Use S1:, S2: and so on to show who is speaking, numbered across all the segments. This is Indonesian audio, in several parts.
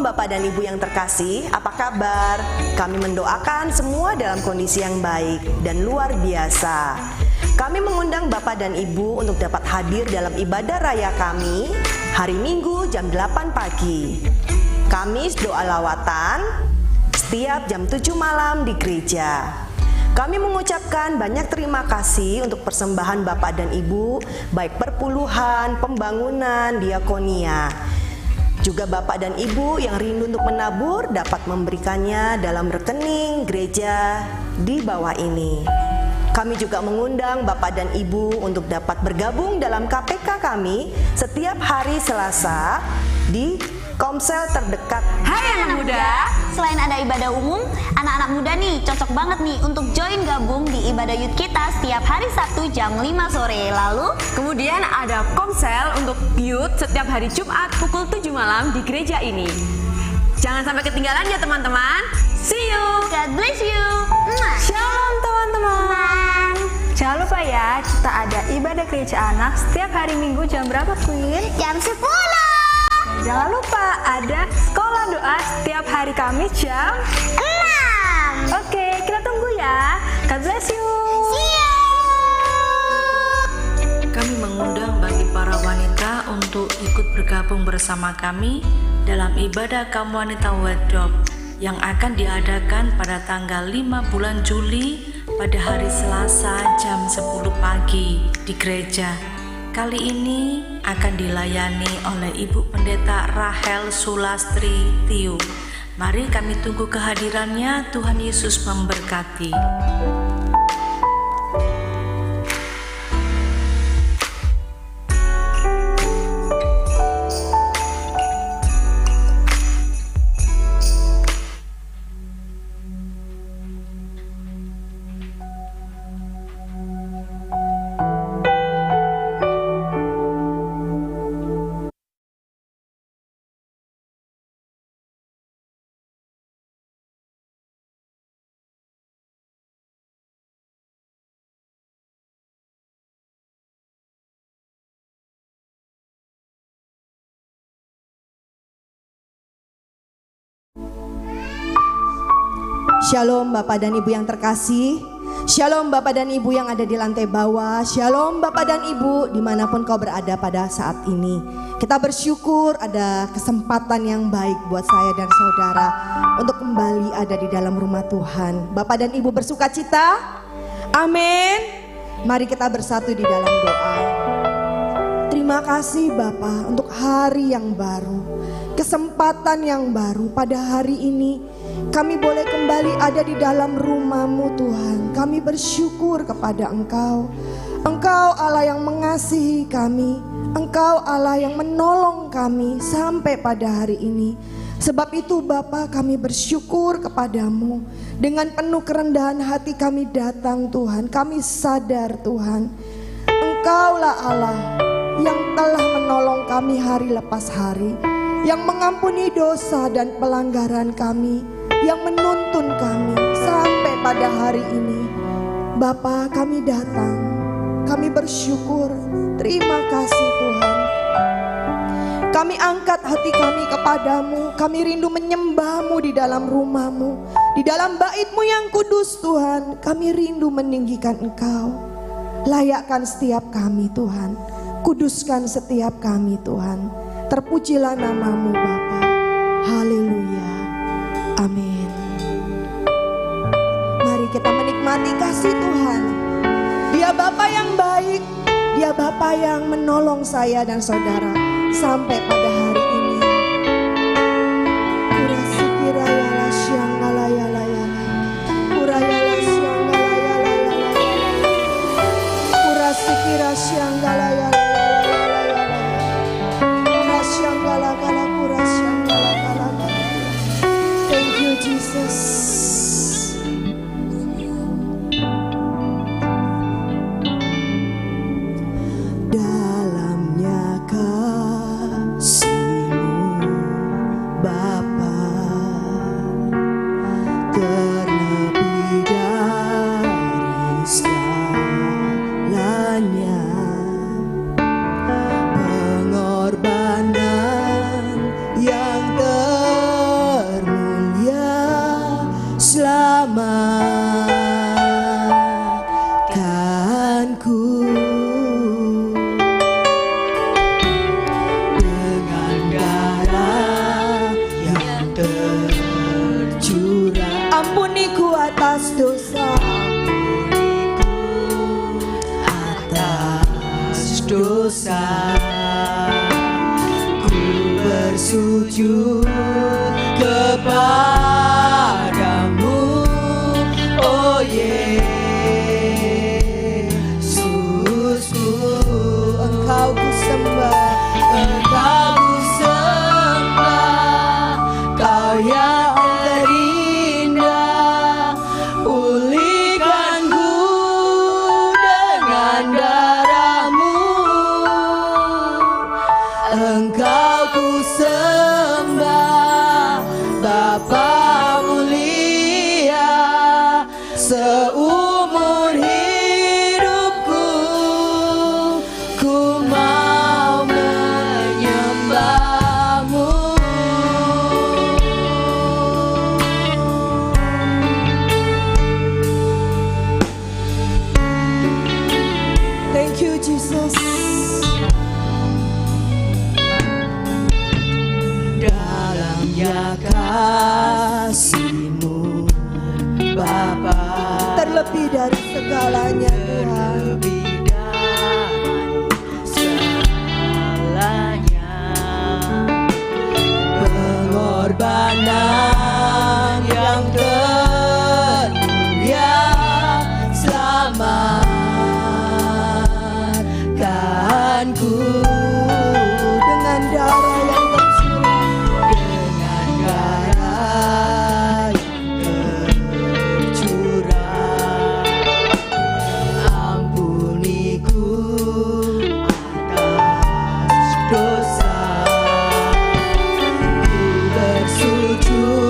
S1: Bapak dan Ibu yang terkasih, apa kabar? Kami mendoakan semua dalam kondisi yang baik dan luar biasa. Kami mengundang Bapak dan Ibu untuk dapat hadir dalam ibadah raya kami hari Minggu jam 8 pagi. Kamis doa lawatan setiap jam 7 malam di gereja. Kami mengucapkan banyak terima kasih untuk persembahan Bapak dan Ibu, baik perpuluhan, pembangunan, diakonia. Juga Bapak dan Ibu yang rindu untuk menabur dapat memberikannya dalam rekening gereja di bawah ini. Kami juga mengundang Bapak dan Ibu untuk dapat bergabung dalam KPK kami setiap hari Selasa di Komsel terdekat.
S2: Hai anak muda, selain ada ibadah umum, anak-anak muda nih cocok banget nih untuk join gabung di ibadah youth kita setiap hari Sabtu jam 5 sore. Lalu
S3: kemudian ada Komsel untuk youth setiap hari Jumat pukul 7 malam di gereja ini. Jangan sampai ketinggalan ya teman-teman. See you.
S2: God bless you.
S4: Shalom teman-teman. Jangan lupa ya, kita ada ibadah gereja anak setiap hari Minggu jam berapa, Queen?
S2: Jam 10.
S4: Jangan lupa ada sekolah doa setiap hari Kamis jam
S2: 6.
S4: Oke, kita tunggu ya. God bless you.
S2: See you.
S5: Kami mengundang bagi para wanita untuk ikut bergabung bersama kami dalam ibadah kaum wanita Wedop yang akan diadakan pada tanggal 5 bulan Juli pada hari Selasa jam 10 pagi di gereja. Kali ini akan dilayani oleh Ibu Pendeta Rahel Sulastri Tiu. Mari kami tunggu kehadirannya. Tuhan Yesus memberkati.
S1: Shalom Bapak dan Ibu yang terkasih. Shalom Bapak dan Ibu yang ada di lantai bawah. Shalom Bapak dan Ibu dimanapun kau berada pada saat ini. Kita bersyukur ada kesempatan yang baik buat saya dan saudara untuk kembali ada di dalam rumah Tuhan. Bapak dan Ibu bersuka cita? Amin. Mari kita bersatu di dalam doa. Terima kasih Bapa untuk hari yang baru, kesempatan yang baru pada hari ini. Kami boleh kembali ada di dalam rumah-Mu Tuhan. Kami bersyukur kepada Engkau. Engkau Allah yang mengasihi kami. Engkau Allah yang menolong kami sampai pada hari ini. Sebab itu Bapa, kami bersyukur kepadamu. Dengan penuh kerendahan hati kami datang Tuhan. Kami sadar Tuhan, Engkaulah Allah yang telah menolong kami hari lepas hari, yang mengampuni dosa dan pelanggaran kami, yang menuntun kami sampai pada hari ini. Bapa, kami datang, kami bersyukur, terima kasih Tuhan. Kami angkat hati kami kepadamu, kami rindu menyembahmu di dalam rumahmu, di dalam bait-Mu yang kudus Tuhan. Kami rindu meninggikan Engkau. Layakkan setiap kami Tuhan, kuduskan setiap kami Tuhan. Terpujilah nama-Mu Bapa. Haleluya. Amin. Mari kita menikmati kasih Tuhan. Dia Bapa yang baik, Dia Bapa yang menolong saya dan saudara sampai pada hari ini. Kurasikilayala syanggalayala, kurayala syanggalayala, kurasikira syanggalayala. Jesus. Dalamnya kasih-Mu Bapa, terlebih dari segalanya, pengorbanan yang
S6: sujud kepadamu, oh Yesusku.
S1: Engkau ku sembah,
S6: Engkau ku sembah, Kau yang terindah. Pulihkanku dengan darah-Mu. Engkau ku sembah, Bapa mulia. Seumur hidupku ku mau menyembah-Mu.
S1: thank you Jesus.
S6: Dalamnya kasih-Mu Bapa,
S1: Terlebih dari segalanya Tuhan,
S6: lebih dari segalanya. Pengorbanan yang termulia selamatkanku
S1: dengan darah yang tercurah,
S6: dengan darah yang tercurah. Ampuniku atas dosa, ku bersujud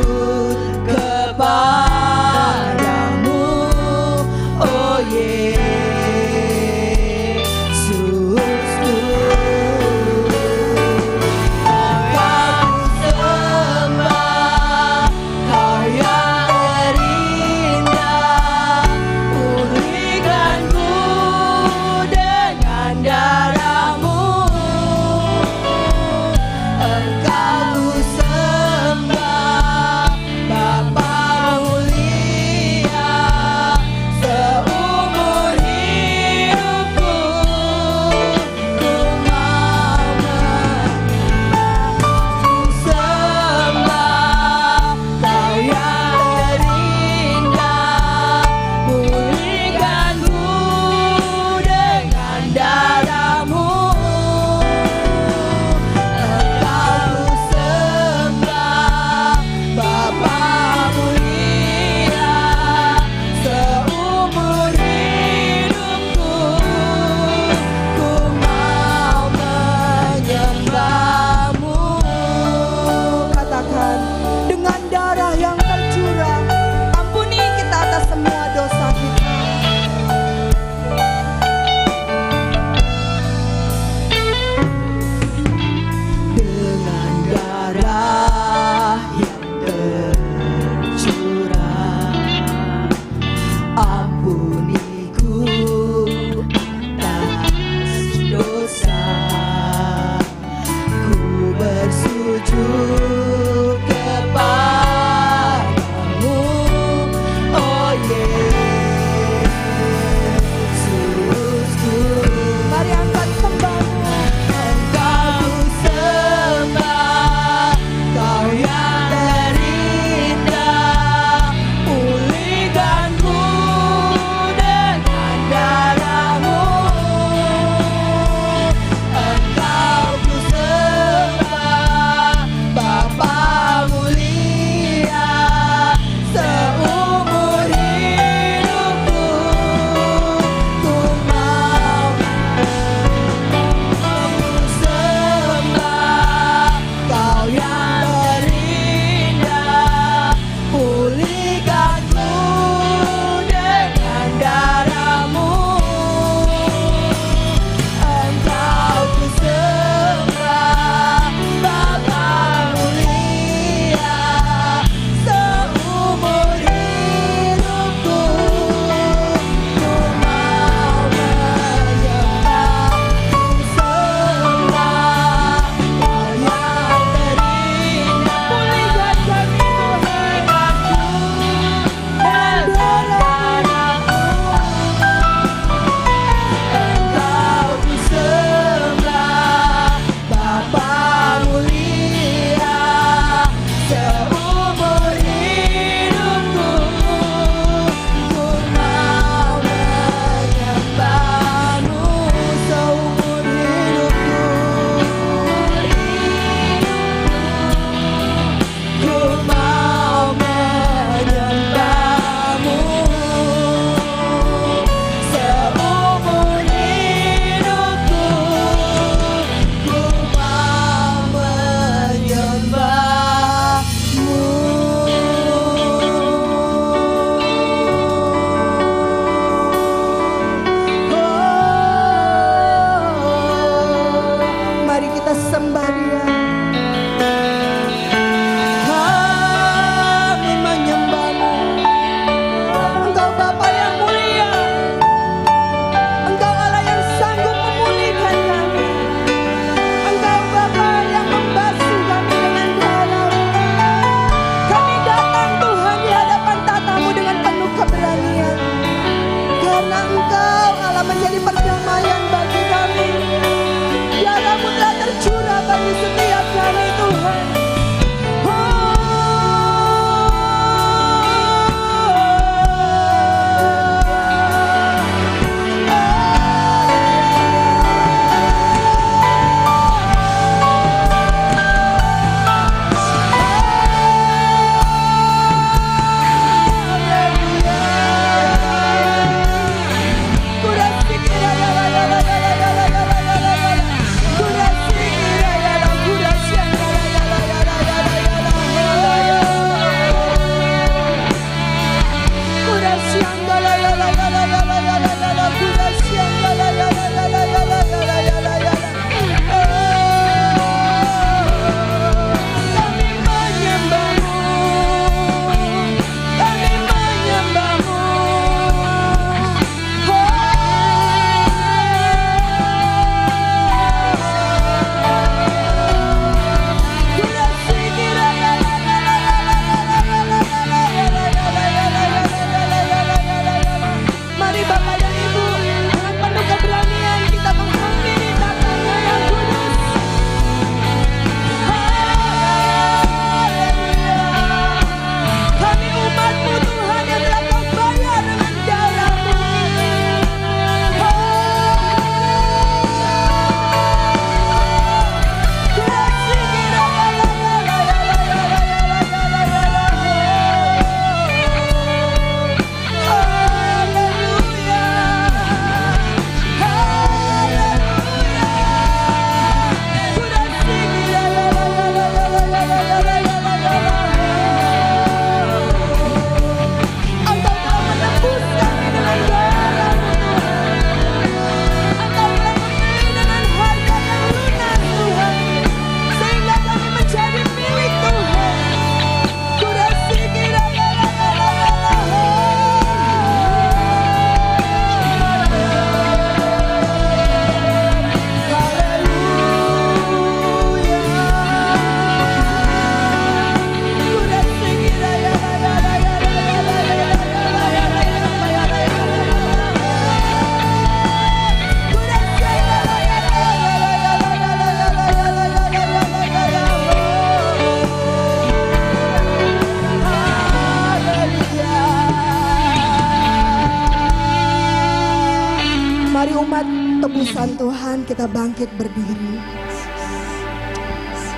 S1: tebusan Tuhan, kita bangkit berdiri.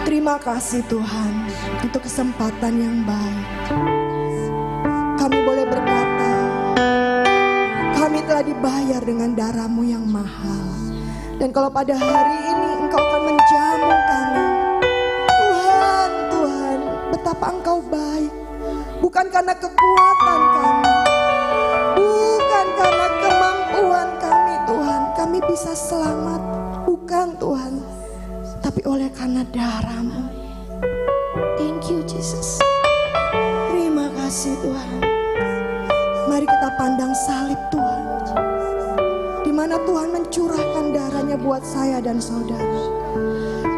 S1: Terima kasih Tuhan untuk kesempatan yang baik. Kami boleh berkata, kami telah dibayar dengan darah-Mu yang mahal. Dan kalau pada hari ini Engkau akan menjamu kami, Tuhan, betapa Engkau baik. Bukan karena kekuatan kami, bukan karena kemampuan kami Tuhan, kami bisa selamat. Bukan Tuhan, tapi oleh karena darah-Mu. Thank you Jesus. Terima kasih Tuhan. Mari kita pandang salib Tuhan, di mana Tuhan mencurahkan darahnya buat saya dan saudara.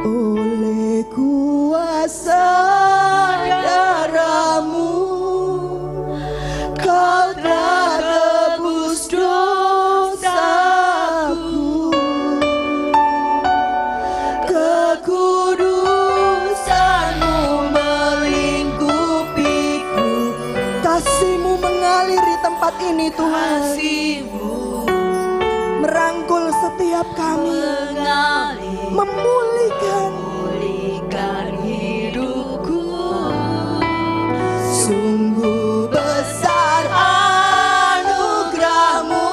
S1: Oleh kuasa darah-Mu, Kau telah tebus dosaku. Kekudusan-Mu melingkupiku. Kasih-Mu mengalir di tempat ini Tuhan. Merangkul setiap kami, memulihkan hidupku. Sungguh besar anugerah-Mu,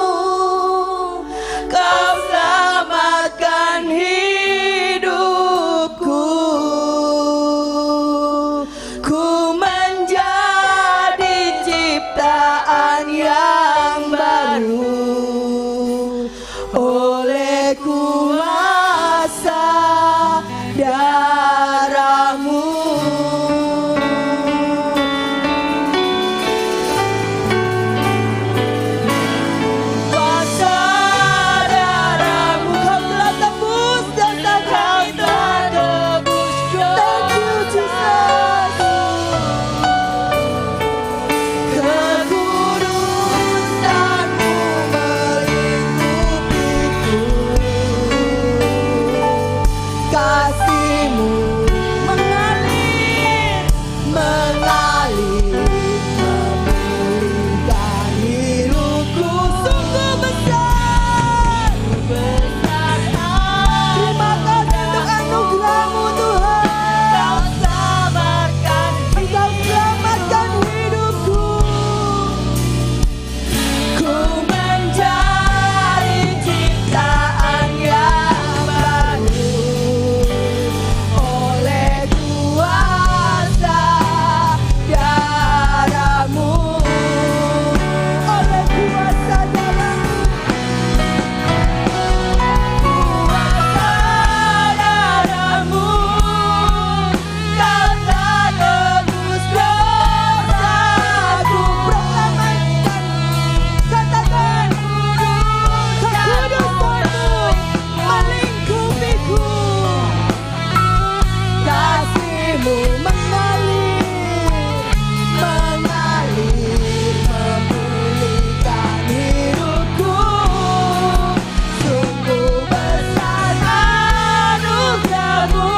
S1: Kau selamatkan hidupku. Ku menjadi ciptaan yang baru oleh kuasa darah-Mu. Kuasa darah-Mu, Kau telah tebus dosa kami. Thank you Jesus. Kekudusan-Mu melingkupiku. Kasih-Mu mengalir, memulihkan hidupku. Sungguh besar, terima kasih untuk anugerah-Mu Tuhan. Engkau selamatkan hidupku. Ku menjadi ciptaan yang baru oleh kuasa darah-Mu. Oleh kuasa darah-Mu, kuasa darah-Mu, Kau telah tebus dosaku. Proklamasikan, katakan, kekudusan-Mu melingkupiku. Kasih-Mu mengalir, memulihkan hidupku. Sungguh besar anugerah-Mu,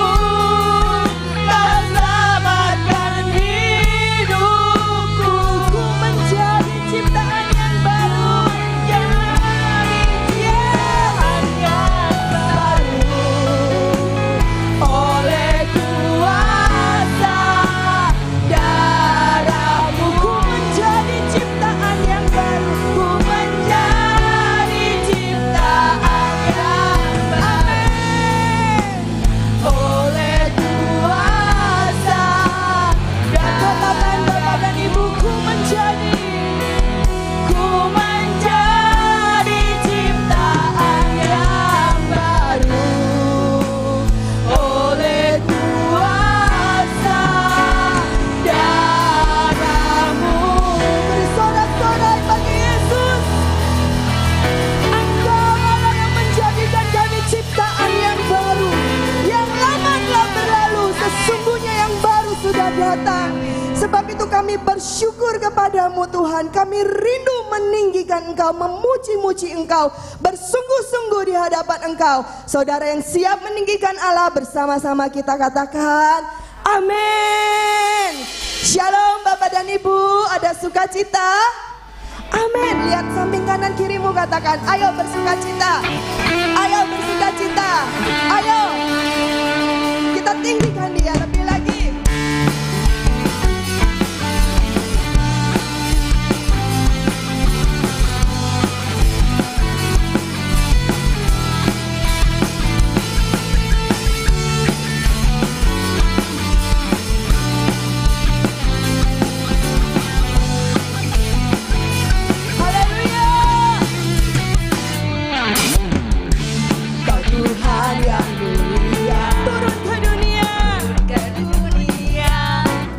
S1: Kau selamatkan hidupku. Ku menjadi ciptaan yang baru, oleh kuasa darah-Mu. Ku menjadi ciptaan yang baru, ku menjadi ciptaan yang baru. Oleh kuasa katakan Bapak dan Ibu, ku menjadi ciptaan yang baru. Oleh kuasa darah-Mu. Bersorak-sorai bagi Yesus. Engkau Allah yang menjadikan kami ciptaan yang baru. Yang lama telah berlalu, sesungguhnya yang baru sudah datang. Sebab itu kami bersyukur kepadamu Tuhan. Kami rindu meninggikan Engkau, memuji-muji Engkau, bersungguh-sungguh di hadapan Engkau. Saudara yang siap meninggikan Allah, bersama-sama kita katakan amin. Shalom Bapak dan Ibu, ada sukacita? Amin. Lihat samping kanan kirimu, katakan ayo bersukacita. Ayo sukacita. Ayo, kita tinggikan Dia lebih lagi. Haleluya. Kau Tuhan yang mulia, turun ke dunia,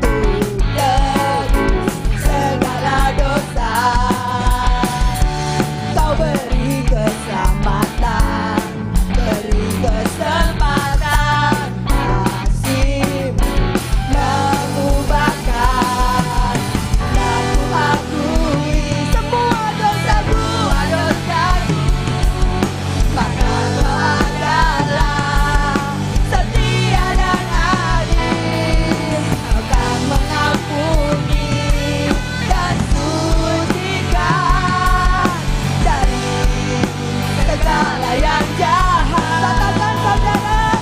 S1: untuk tebus segala dosa. Kau beri keselamatan, beri kesempatan, kasih-Mu mengubahkan. Dan ku akui semua dosaku, maka Kau adalah setia dan adil. Kau akan mengampuni dan sucikan dari segala yang jahat. Katakan saudara,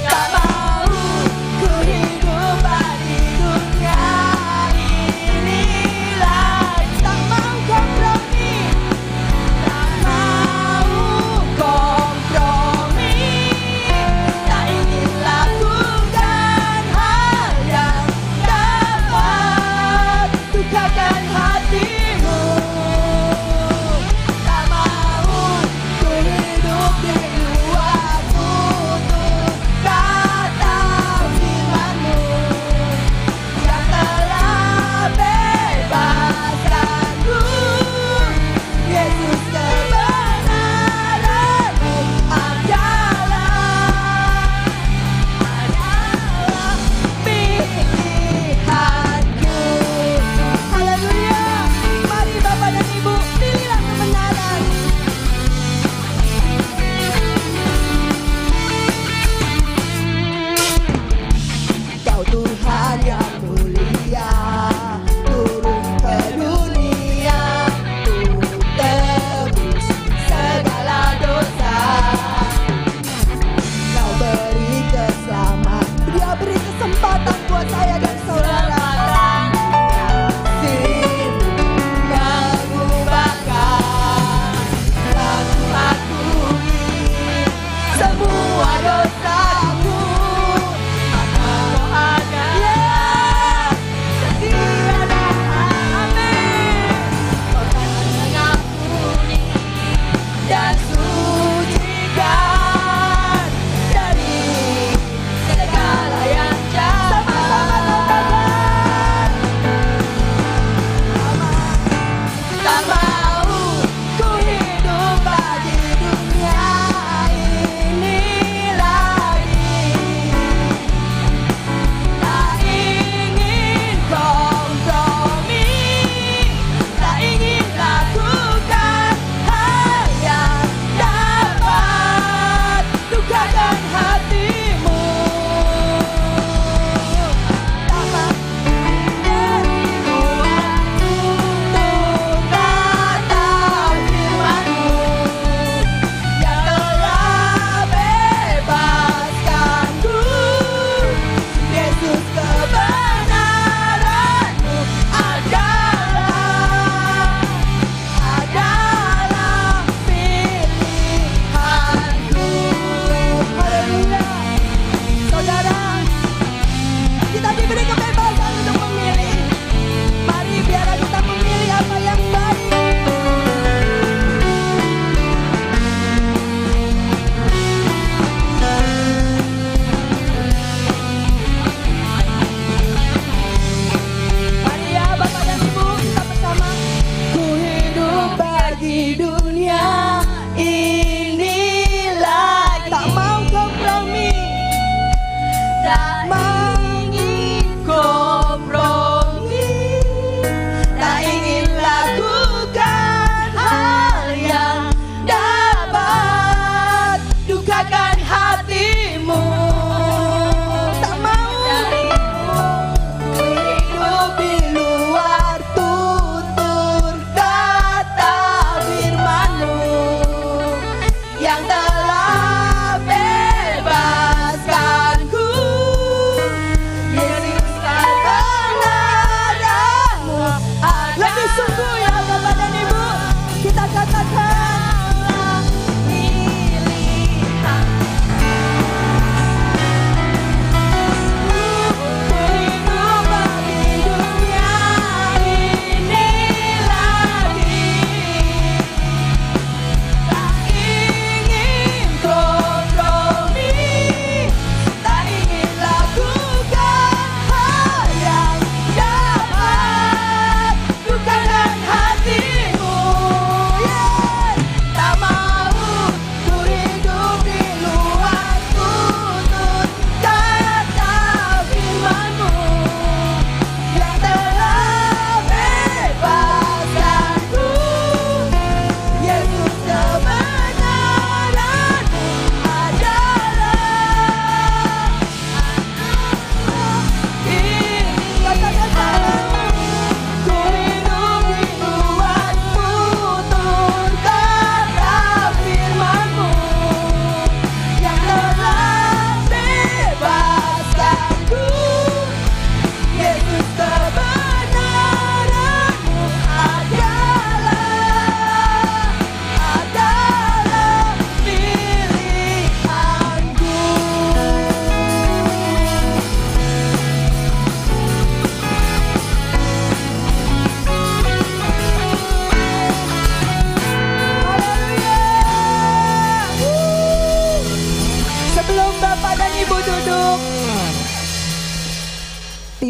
S1: tak mau ku hidup di dunia ini lagi. Tak mau kompromi, tak mau kompromi. Tak ingin lakukan hal yang dapat dukakan hatimu. Tak mau ku hidup di luar tutur kata firman-Mu yang telah bebaskanku. Yesus, kebenaran-Mu adalah pilihanku. Haleluya. Mari Bapak dan Ibu, pilihlah kebenaran. Kau Tuhan yang mulia, turun ke dunia, untuk tebus segala dosa. Kau beri keselamatan, Dia beri kesempatan buat saya dan saudara. Kasih-Mu mengubahkan. Dan ku akui semua dosaku, maka Kau adalah setia dan amin. Kau akan mengampuni dan sucikan dari segala yang jahat. Sama-sama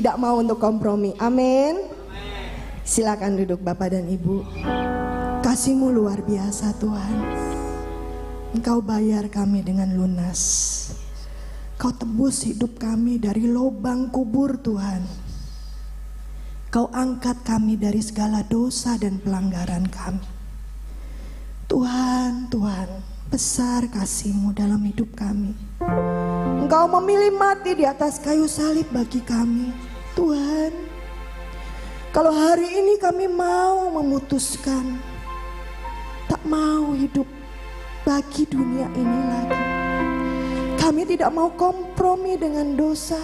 S1: tidak mau untuk kompromi. Amin. Silakan duduk Bapak dan Ibu. Kasih-Mu luar biasa Tuhan. Engkau bayar kami dengan lunas. Kau tebus hidup kami dari lubang kubur Tuhan. Kau angkat kami dari segala dosa dan pelanggaran kami. Tuhan, Tuhan, besar kasih-Mu dalam hidup kami. Engkau memilih mati di atas kayu salib bagi kami. Tuhan, kalau hari ini kami mau memutuskan tak mau hidup bagi dunia ini lagi. Kami tidak mau kompromi dengan dosa.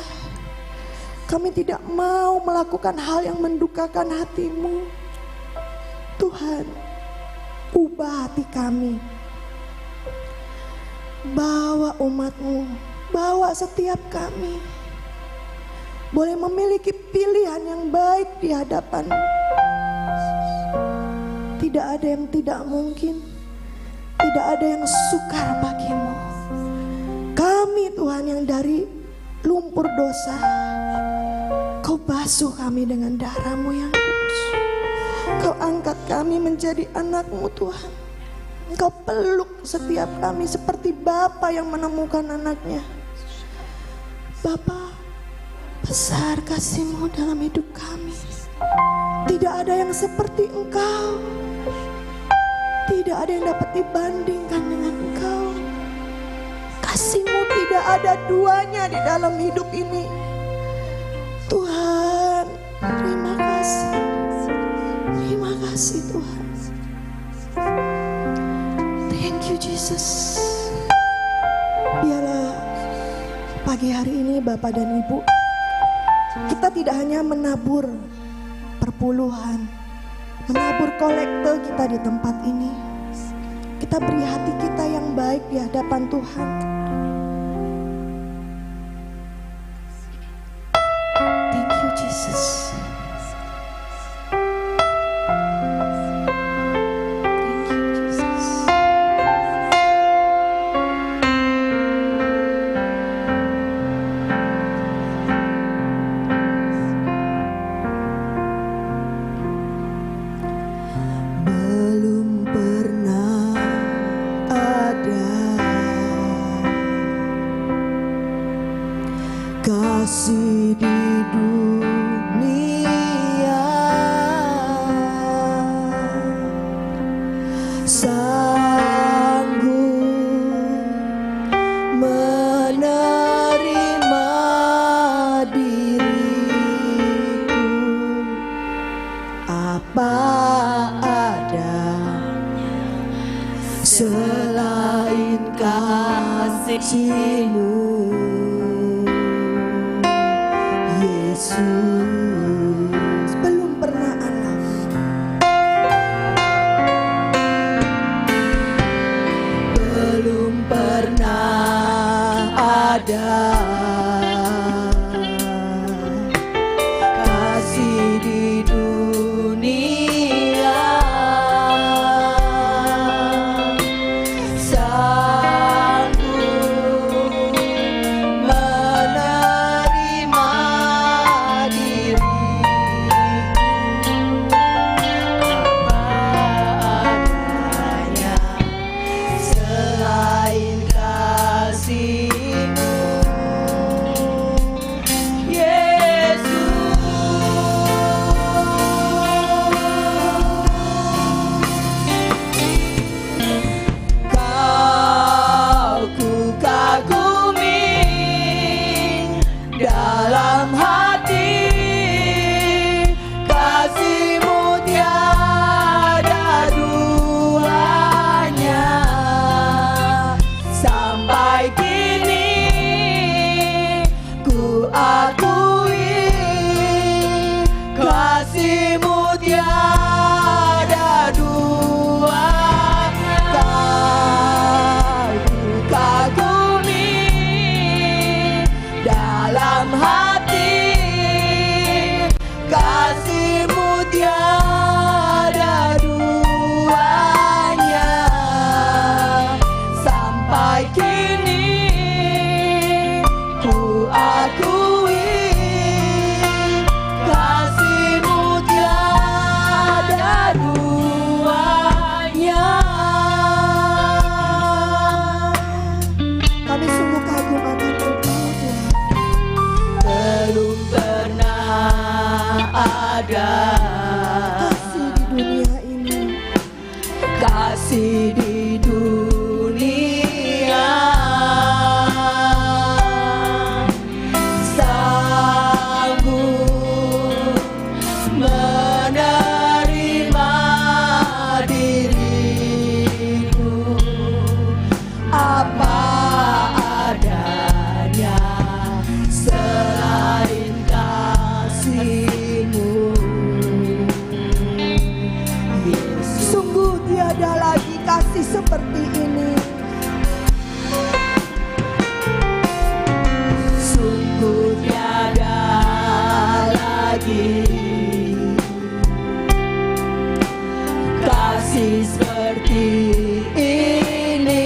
S1: Kami tidak mau melakukan hal yang mendukakan hati-Mu. Tuhan, ubah hati kami. Bawa umat-Mu, bawa setiap kami boleh memiliki pilihan yang baik di hadapan-Mu. Tidak ada yang tidak mungkin, tidak ada yang sukar bagi-Mu. Kami Tuhan yang dari lumpur dosa, Kau basuh kami dengan darah-Mu yang kudus. Kau angkat kami menjadi anak-Mu Tuhan. Engkau peluk setiap kami seperti Bapa yang menemukan anaknya. Bapa, besar kasih-Mu dalam hidup kami. Tidak ada yang seperti Engkau. Tidak ada yang dapat dibandingkan dengan Engkau. Kasih-Mu tidak ada duanya di dalam hidup ini. Tuhan, terima kasih. Terima kasih Tuhan. Thank you Jesus. Biarlah pagi hari ini Bapak dan Ibu, kita tidak hanya menabur perpuluhan, menabur kolekte kita di tempat ini. Kita beri hati kita yang baik di hadapan Tuhan. Thank you Jesus. Thank you Jesus. Belum pernah ada kasih di dunia sanggup menerima diriku. Apa adanya selain kasih-Mu, Yesus. Belum pernah ada, belum pernah ada kasih di dunia sanggup menerima diriku.
S6: ada
S1: kasih di dunia ini,
S6: kasih di dunia, sanggup menerima diriku apa adanya selain kasih-Mu, Yesus.
S1: sungguh tiada lagi kasih seperti ini.
S6: Sungguh tiada lagi kasih seperti ini,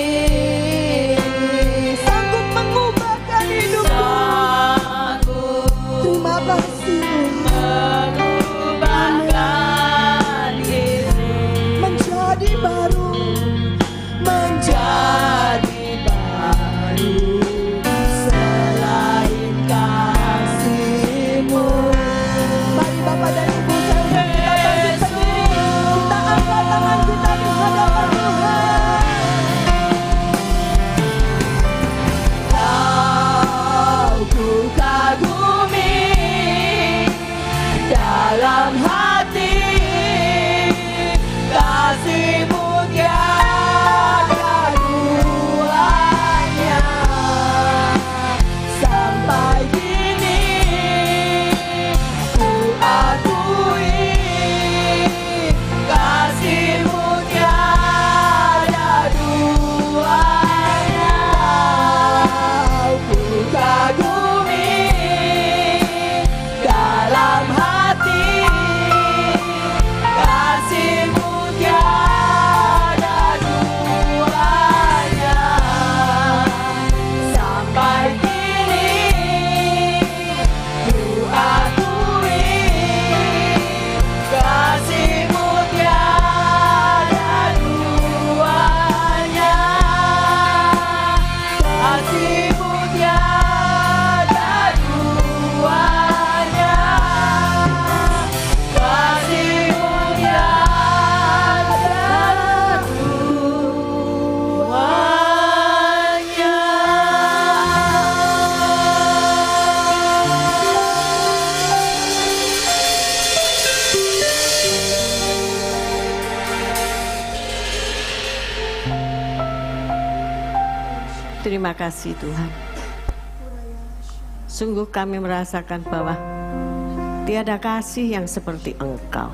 S1: Sanggup mengubahkan hidupku.
S6: sanggup
S1: Terima kasih
S6: mengubahkan diri
S1: menjadi baru.
S6: menjadi baru selain kasih-Mu.
S1: Mari Bapak dan Ibu, saya undang kita bangkit berdiri. Kita angkat tangan kita di hadapan Tuhan.
S6: Kau ku kagumi dalam hati, kasih-Mu tiada duanya. Sampai kini ku akui, kasih-Mu tiada duanya. Ku kagumi dalam hati, kasih-Mu tiada duanya. Sampai kini ku akui, kasih-Mu tiada duanya. Kasih-Mu tiada duanya, kasih-Mu tiada duanya.
S7: Terima kasih Tuhan. Sungguh kami merasakan bahwa tiada kasih yang seperti Engkau.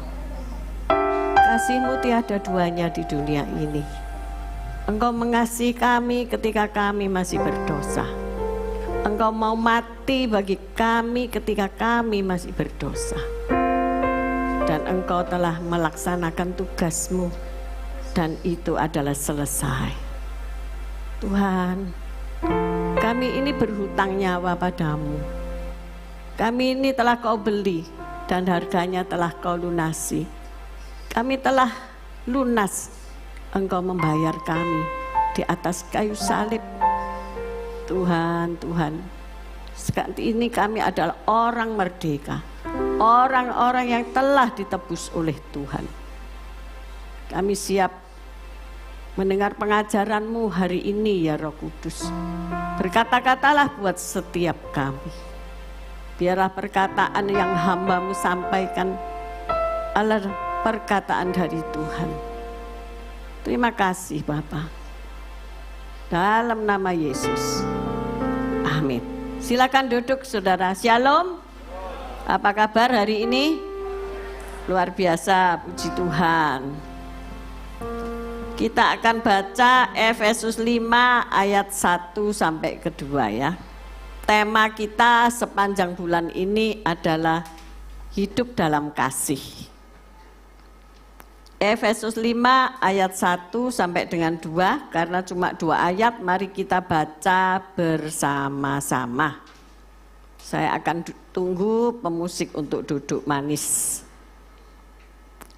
S7: Kasih-Mu tiada duanya di dunia ini. Engkau mengasihi kami ketika kami masih berdosa. Engkau mau mati bagi kami ketika kami masih berdosa. Dan Engkau telah melaksanakan tugas-Mu, dan itu adalah selesai. Tuhan, kami ini berhutang nyawa padamu. Kami ini telah Kau beli dan harganya telah Kau lunasi. Kami telah lunas, Engkau membayar kami di atas kayu salib. Tuhan, Tuhan, saat ini kami adalah orang merdeka, orang-orang yang telah ditebus oleh Tuhan. Kami siap mendengar pengajaran-Mu hari ini ya Roh Kudus. Berkata-katalah buat setiap kami. Biarlah perkataan yang hamba-Mu sampaikan adalah perkataan dari Tuhan. Terima kasih Bapa. Dalam nama Yesus. Amin. Silakan duduk saudara. Shalom. Apa kabar hari ini? Luar biasa, puji Tuhan. Kita akan baca Efesus 5 ayat 1 sampai ke 2 ya. Tema kita sepanjang bulan ini adalah hidup dalam kasih. Efesus 5 ayat 1 sampai dengan 2, karena cuma 2 ayat, mari kita baca bersama-sama. Saya akan tunggu pemusik untuk duduk manis.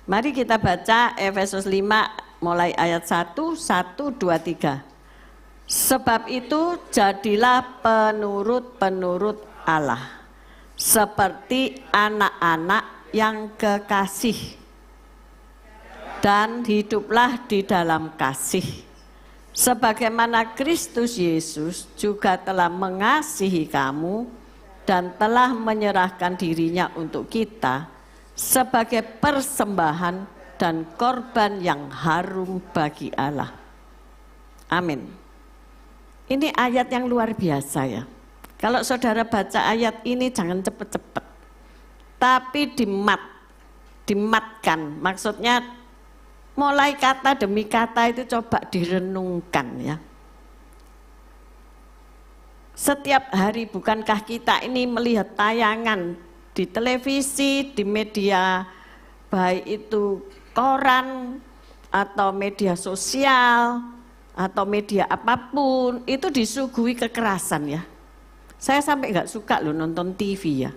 S7: Mari kita baca Efesus 5 mulai ayat 1, 1, 2, 3. Sebab itu jadilah penurut-penurut Allah, seperti anak-anak yang kekasih dan hiduplah di dalam kasih. Sebagaimana Kristus Yesus juga telah mengasihi kamu dan telah menyerahkan dirinya untuk kita sebagai persembahan dan korban yang harum bagi Allah. Amin. Ini ayat yang luar biasa ya. Kalau saudara baca ayat ini jangan cepet-cepet, tapi dimatkan. Maksudnya mulai kata demi kata itu coba direnungkan ya. Setiap hari bukankah kita ini melihat tayangan di televisi, di media, baik itu koran atau media sosial atau media apapun, itu disuguhi kekerasan ya. Saya sampai nggak suka loh nonton TV ya,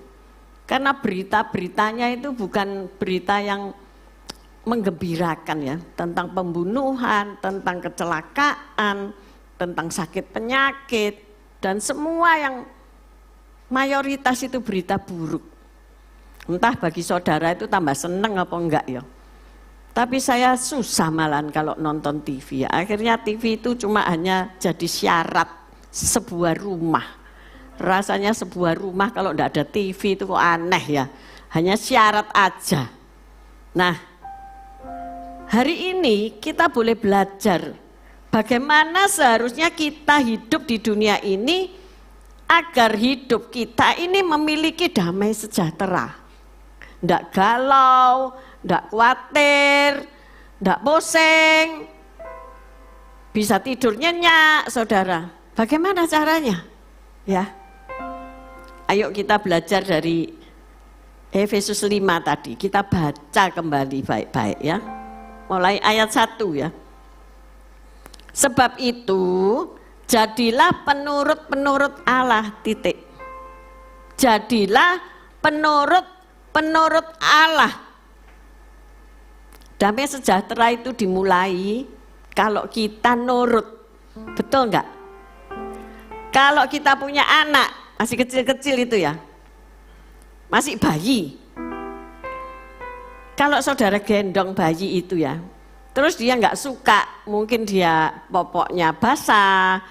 S7: karena berita-beritanya itu bukan berita yang menggembirakan ya, tentang pembunuhan, tentang kecelakaan, tentang sakit penyakit, dan semua yang mayoritas itu berita buruk. Entah bagi saudara itu tambah seneng apa enggak ya. Tapi saya susah malahan kalau nonton TV ya. Akhirnya TV itu cuma hanya jadi syarat sebuah rumah. Rasanya sebuah rumah kalau enggak ada TV itu kok aneh ya. Hanya syarat aja. Nah, hari ini kita boleh belajar bagaimana seharusnya kita hidup di dunia ini agar hidup kita ini memiliki damai sejahtera. Ndak galau, ndak khawatir, ndak pusing, bisa tidur nyenyak, saudara. Bagaimana caranya? Ya, ayo kita belajar dari Efesus 5 tadi. Kita baca kembali baik-baik ya. Mulai ayat 1 ya. Sebab itu, jadilah penurut-penurut Allah, titik. Jadilah penurut Allah. Damai sejahtera itu dimulai kalau kita nurut. Betul enggak? Kalau kita punya anak, masih kecil-kecil itu ya, masih bayi. Kalau saudara gendong bayi itu ya, terus dia enggak suka, mungkin dia popoknya basah,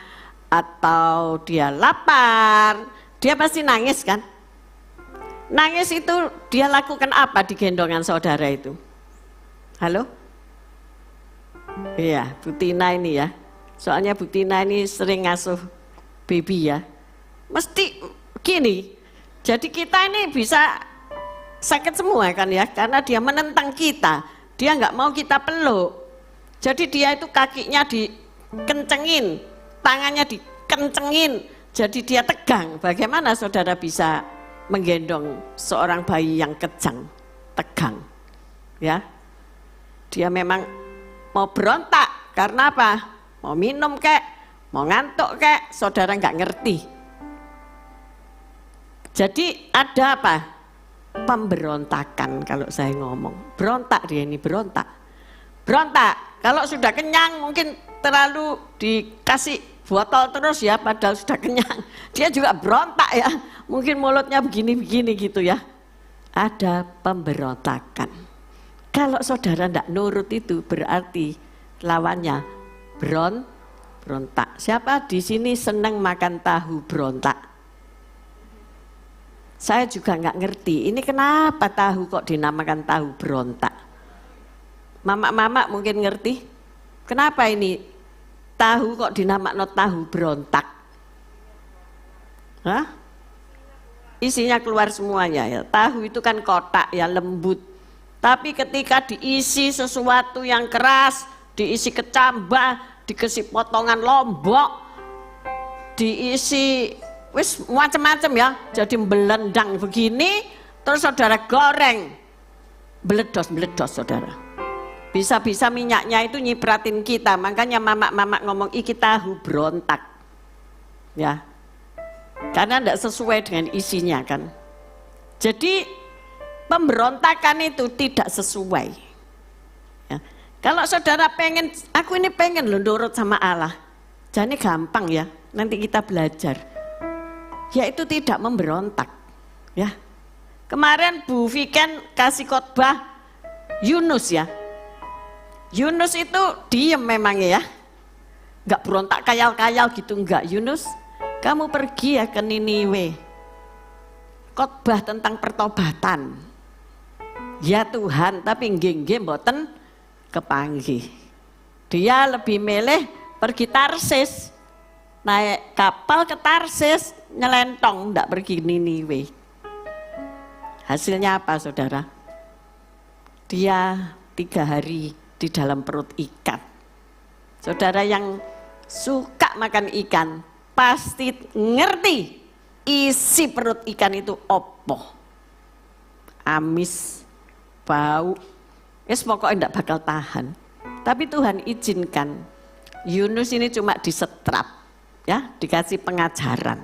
S7: atau dia lapar, dia pasti nangis kan? Nangis itu dia lakukan apa di gendongan saudara itu? Halo? Iya, Bu Tina ini ya. Soalnya Bu Tina ini sering ngasuh baby ya. Mesti gini. Jadi kita ini bisa sakit semua kan ya, karena dia menentang kita. Dia nggak mau kita peluk. Jadi dia itu kakinya dikencengin, tangannya dikencengin. Jadi dia tegang. Bagaimana saudara bisa menggendong seorang bayi yang kejang, tegang, ya? Dia memang mau berontak karena apa? Mau minum kek, mau ngantuk kek, saudara nggak ngerti. Jadi ada apa? Pemberontakan kalau saya ngomong. Berontak dia ini, berontak. Berontak. Kalau sudah kenyang mungkin terlalu dikasih botol terus ya, padahal sudah kenyang. Dia juga berontak ya. Mungkin mulutnya begini-begini gitu ya. Ada pemberontakan. Kalau saudara tidak nurut itu berarti lawannya berontak. Siapa di sini senang makan tahu berontak? Saya juga nggak ngerti. Ini kenapa tahu kok dinamakan tahu berontak? Mama-mama mungkin ngerti. Kenapa ini tahu kok dinamakan tahu berontak? Hah? Isinya keluar semuanya ya. Tahu itu kan kotak ya, lembut. Tapi ketika diisi sesuatu yang keras, diisi kecambah, dikasih potongan lombok, diisi wis macam-macam ya, jadi belendang begini, terus saudara goreng, meledos saudara. Bisa-bisa minyaknya itu nyipratin kita, makanya mama-mama ngomong iki tahu berontak, ya. Karena tidak sesuai dengan isinya kan. Jadi pemberontakan itu tidak sesuai. Ya. Kalau saudara pengen, aku ini pengen loh nurut sama Allah. Jadi gampang ya, nanti kita belajar. Yaitu tidak memberontak. Ya. Kemarin Bu Viken kasih khotbah Yunus ya. Yunus itu diem memang ya. Enggak berontak kayal-kayal gitu, enggak. Yunus, kamu pergi ya ke Niniwe. Khotbah tentang pertobatan. Ya Tuhan, tapi nggih-nggih mboten kepanggih. Dia lebih milih pergi Tarsis. Naik kapal ke Tarsis, nyelentong, enggak pergi Niniwe. Hasilnya apa saudara? Dia 3 hari di dalam perut ikan. Saudara yang suka makan ikan pasti ngerti isi perut ikan itu opo. Amis, bau, pokoknya enggak bakal tahan. Tapi Tuhan izinkan Yunus ini cuma disetrap, ya, dikasih pengajaran,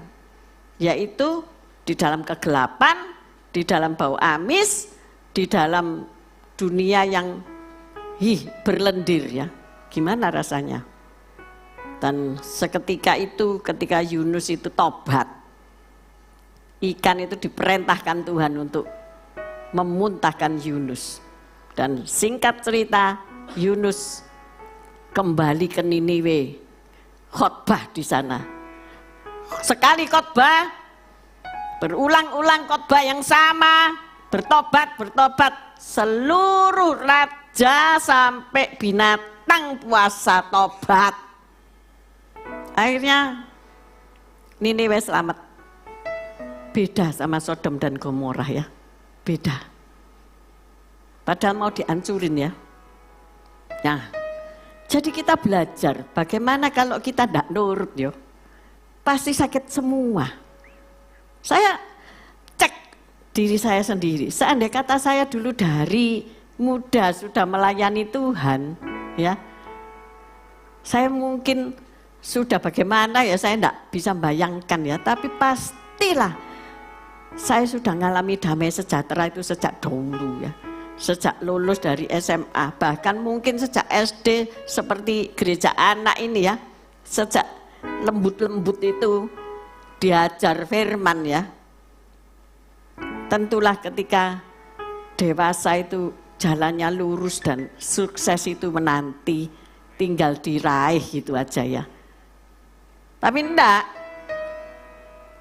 S7: yaitu di dalam kegelapan, di dalam bau amis, di dalam dunia yang berlendir ya. Gimana rasanya? Dan seketika itu, ketika Yunus itu tobat, ikan itu diperintahkan Tuhan untuk memuntahkan Yunus. Dan singkat cerita, Yunus kembali ke Niniwe, khotbah di sana. Sekali khotbah, berulang-ulang khotbah yang sama, bertobat, seluruh raja sampai binatang puasa tobat. Akhirnya Niniwe selamat. Beda sama Sodom dan Gomora ya, beda. Padahal mau dihancurin ya. Nah, jadi kita belajar bagaimana kalau kita tidak nurut yo, pasti sakit semua. Saya cek diri saya sendiri. Seandainya kata saya dulu dari muda sudah melayani Tuhan, ya, saya mungkin sudah bagaimana ya, saya tidak bisa bayangkan ya. Tapi pastilah saya sudah mengalami damai sejahtera itu sejak dulu ya. Sejak lulus dari SMA, bahkan mungkin sejak SD seperti gereja anak ini ya. Sejak lembut-lembut itu diajar firman ya. Tentulah ketika dewasa itu jalannya lurus dan sukses itu menanti, tinggal diraih gitu aja ya. Tapi enggak,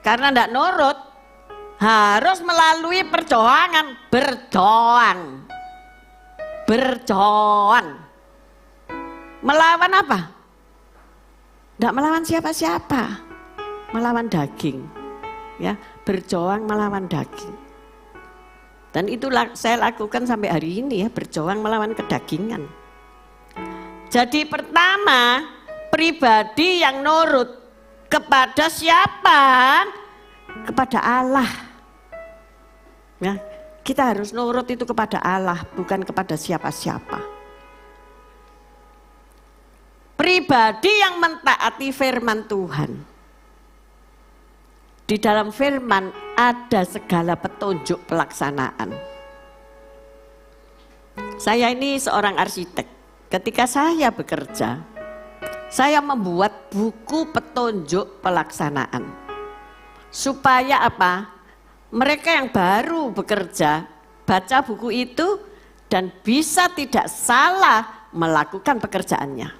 S7: karena enggak nurut, harus melalui perjuangan, berjuang. Melawan apa? Enggak melawan siapa-siapa, melawan daging, ya, berjuang melawan daging. Dan itulah saya lakukan sampai hari ini ya, berjuang melawan kedagingan. Jadi pertama, pribadi yang nurut kepada siapa? Kepada Allah. Ya, kita harus nurut itu kepada Allah, bukan kepada siapa-siapa. Pribadi yang mentaati firman Tuhan. Di dalam firman ada segala petunjuk pelaksanaan. Saya ini seorang arsitek. Ketika saya bekerja, saya membuat buku petunjuk pelaksanaan. Supaya apa? Mereka yang baru bekerja baca buku itu dan bisa tidak salah melakukan pekerjaannya.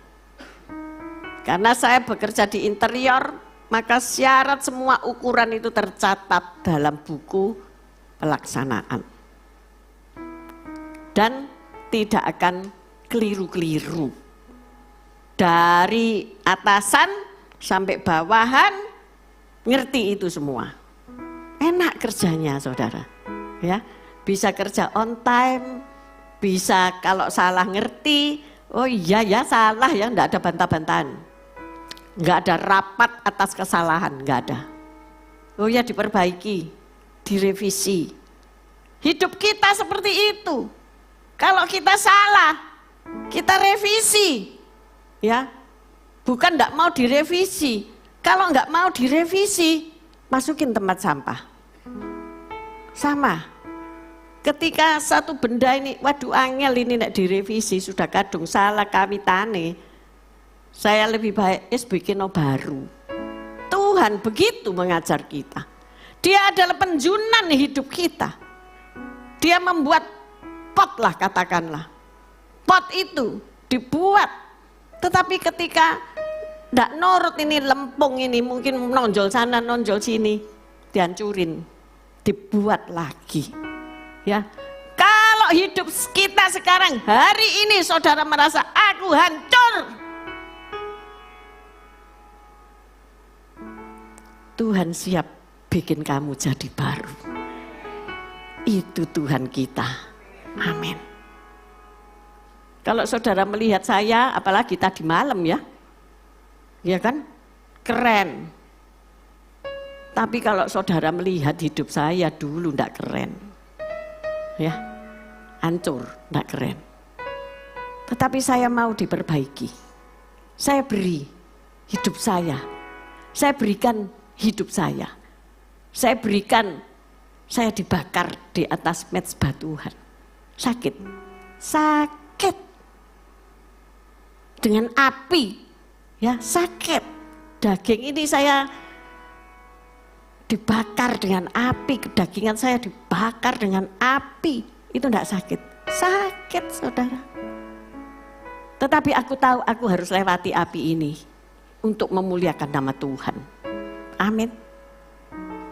S7: Karena saya bekerja di interior, maka syarat semua ukuran itu tercatat dalam buku pelaksanaan. Dan tidak akan keliru-keliru. Dari atasan sampai bawahan ngerti itu semua. Enak kerjanya saudara. Ya, bisa kerja on time, bisa kalau salah ngerti, oh iya ya salah ya, enggak ada bantah-bantahan. Enggak ada rapat atas kesalahan, enggak ada. Oh ya diperbaiki, direvisi. Hidup kita seperti itu. Kalau kita salah, kita revisi. Ya, bukan enggak mau direvisi. Kalau enggak mau direvisi, masukin tempat sampah. Sama. Ketika satu benda ini, waduh angel ini enggak direvisi, sudah kadung salah kawitane. Saya lebih baik bikin baru. Tuhan begitu mengajar kita. Dia adalah penjunan hidup kita. Dia membuat pot lah, katakanlah. Pot itu dibuat, tetapi ketika tidak nurut ini lempung ini, mungkin nonjol sana, nonjol sini, dihancurin, dibuat lagi. Ya, kalau hidup kita sekarang, hari ini saudara merasa aku hancur, Tuhan siap bikin kamu jadi baru. Itu Tuhan kita. Amin. Kalau saudara melihat saya, apalagi tadi malam ya, ya kan, keren. Tapi kalau saudara melihat hidup saya dulu enggak keren, ya, hancur, enggak keren. Tetapi saya mau diperbaiki. Saya beri hidup saya berikan hidup saya berikan, saya dibakar di atas mezbah Tuhan. Sakit dengan api, ya, sakit. Daging ini saya dibakar dengan api, kedagingan saya dibakar dengan api. Itu enggak sakit saudara. Tetapi aku tahu aku harus lewati api ini untuk memuliakan nama Tuhan. Amin.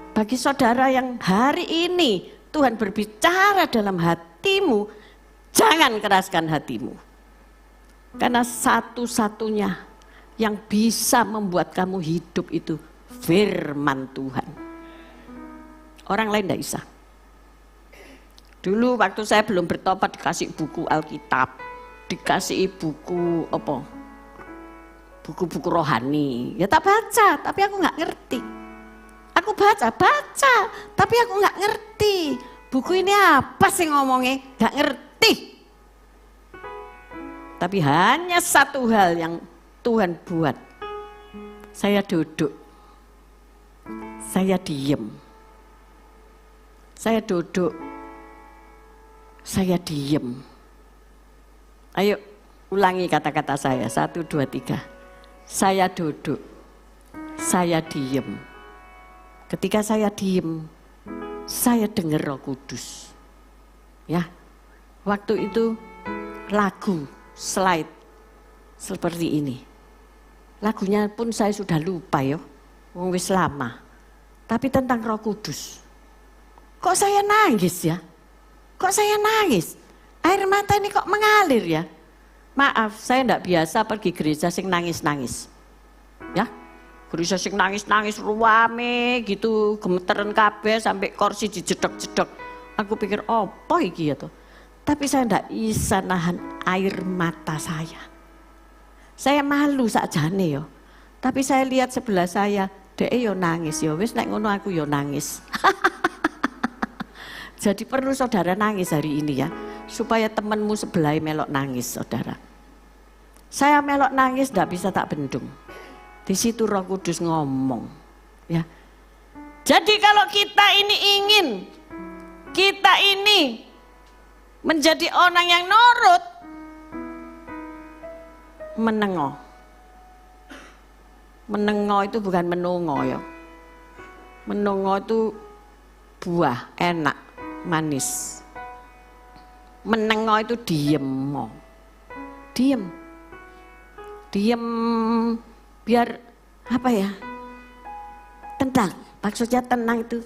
S7: Bagi saudara yang hari ini Tuhan berbicara dalam hatimu, jangan keraskan hatimu. Karena satu-satunya yang bisa membuat kamu hidup itu firman Tuhan. Orang lain tidak bisa. Dulu waktu saya belum bertobat dikasih buku Alkitab, dikasih buku apa? Buku-buku rohani. Ya tak baca, tapi aku nggak ngerti. Aku baca, tapi aku nggak ngerti. Buku ini apa sih ngomongnya? Nggak ngerti. Tapi hanya satu hal yang Tuhan buat. Saya duduk. Saya diem. Saya duduk. Saya diem. Ayo ulangi kata-kata saya. 1, 2, 3. Saya duduk. Saya diem. Ketika saya diem, saya dengar Roh Kudus. Ya. Waktu itu lagu slide seperti ini. Lagunya pun saya sudah lupa ya. Wong wis lama. Tapi tentang Roh Kudus. Kok saya nangis ya? Kok saya nangis? Air mata ini kok mengalir ya? Maaf, saya enggak biasa pergi gereja sing nangis-nangis. Ya. Gereja sing nangis-nangis ruame gitu, gemeteran kabeh sampai kursi dijedok-jedok. Aku pikir apa iki ya toh? Tapi saya enggak bisa nahan air mata saya. Saya malu sakjane yo. Tapi saya lihat sebelah saya, dhek yo nangis yo. Wis nek ngono aku yo nangis. Jadi perlu saudara nangis hari ini ya, supaya temanmu sebelah melok nangis saudara. Saya melok nangis enggak bisa tak bendung. Di situ Roh Kudus ngomong, ya. Jadi kalau kita ini ingin, kita ini menjadi orang yang nurut, menengo. Menengo itu bukan menungo ya. Menungo itu buah, enak, manis. Menengo itu diem. Diem. Biar apa ya, tenang, maksudnya tenang itu.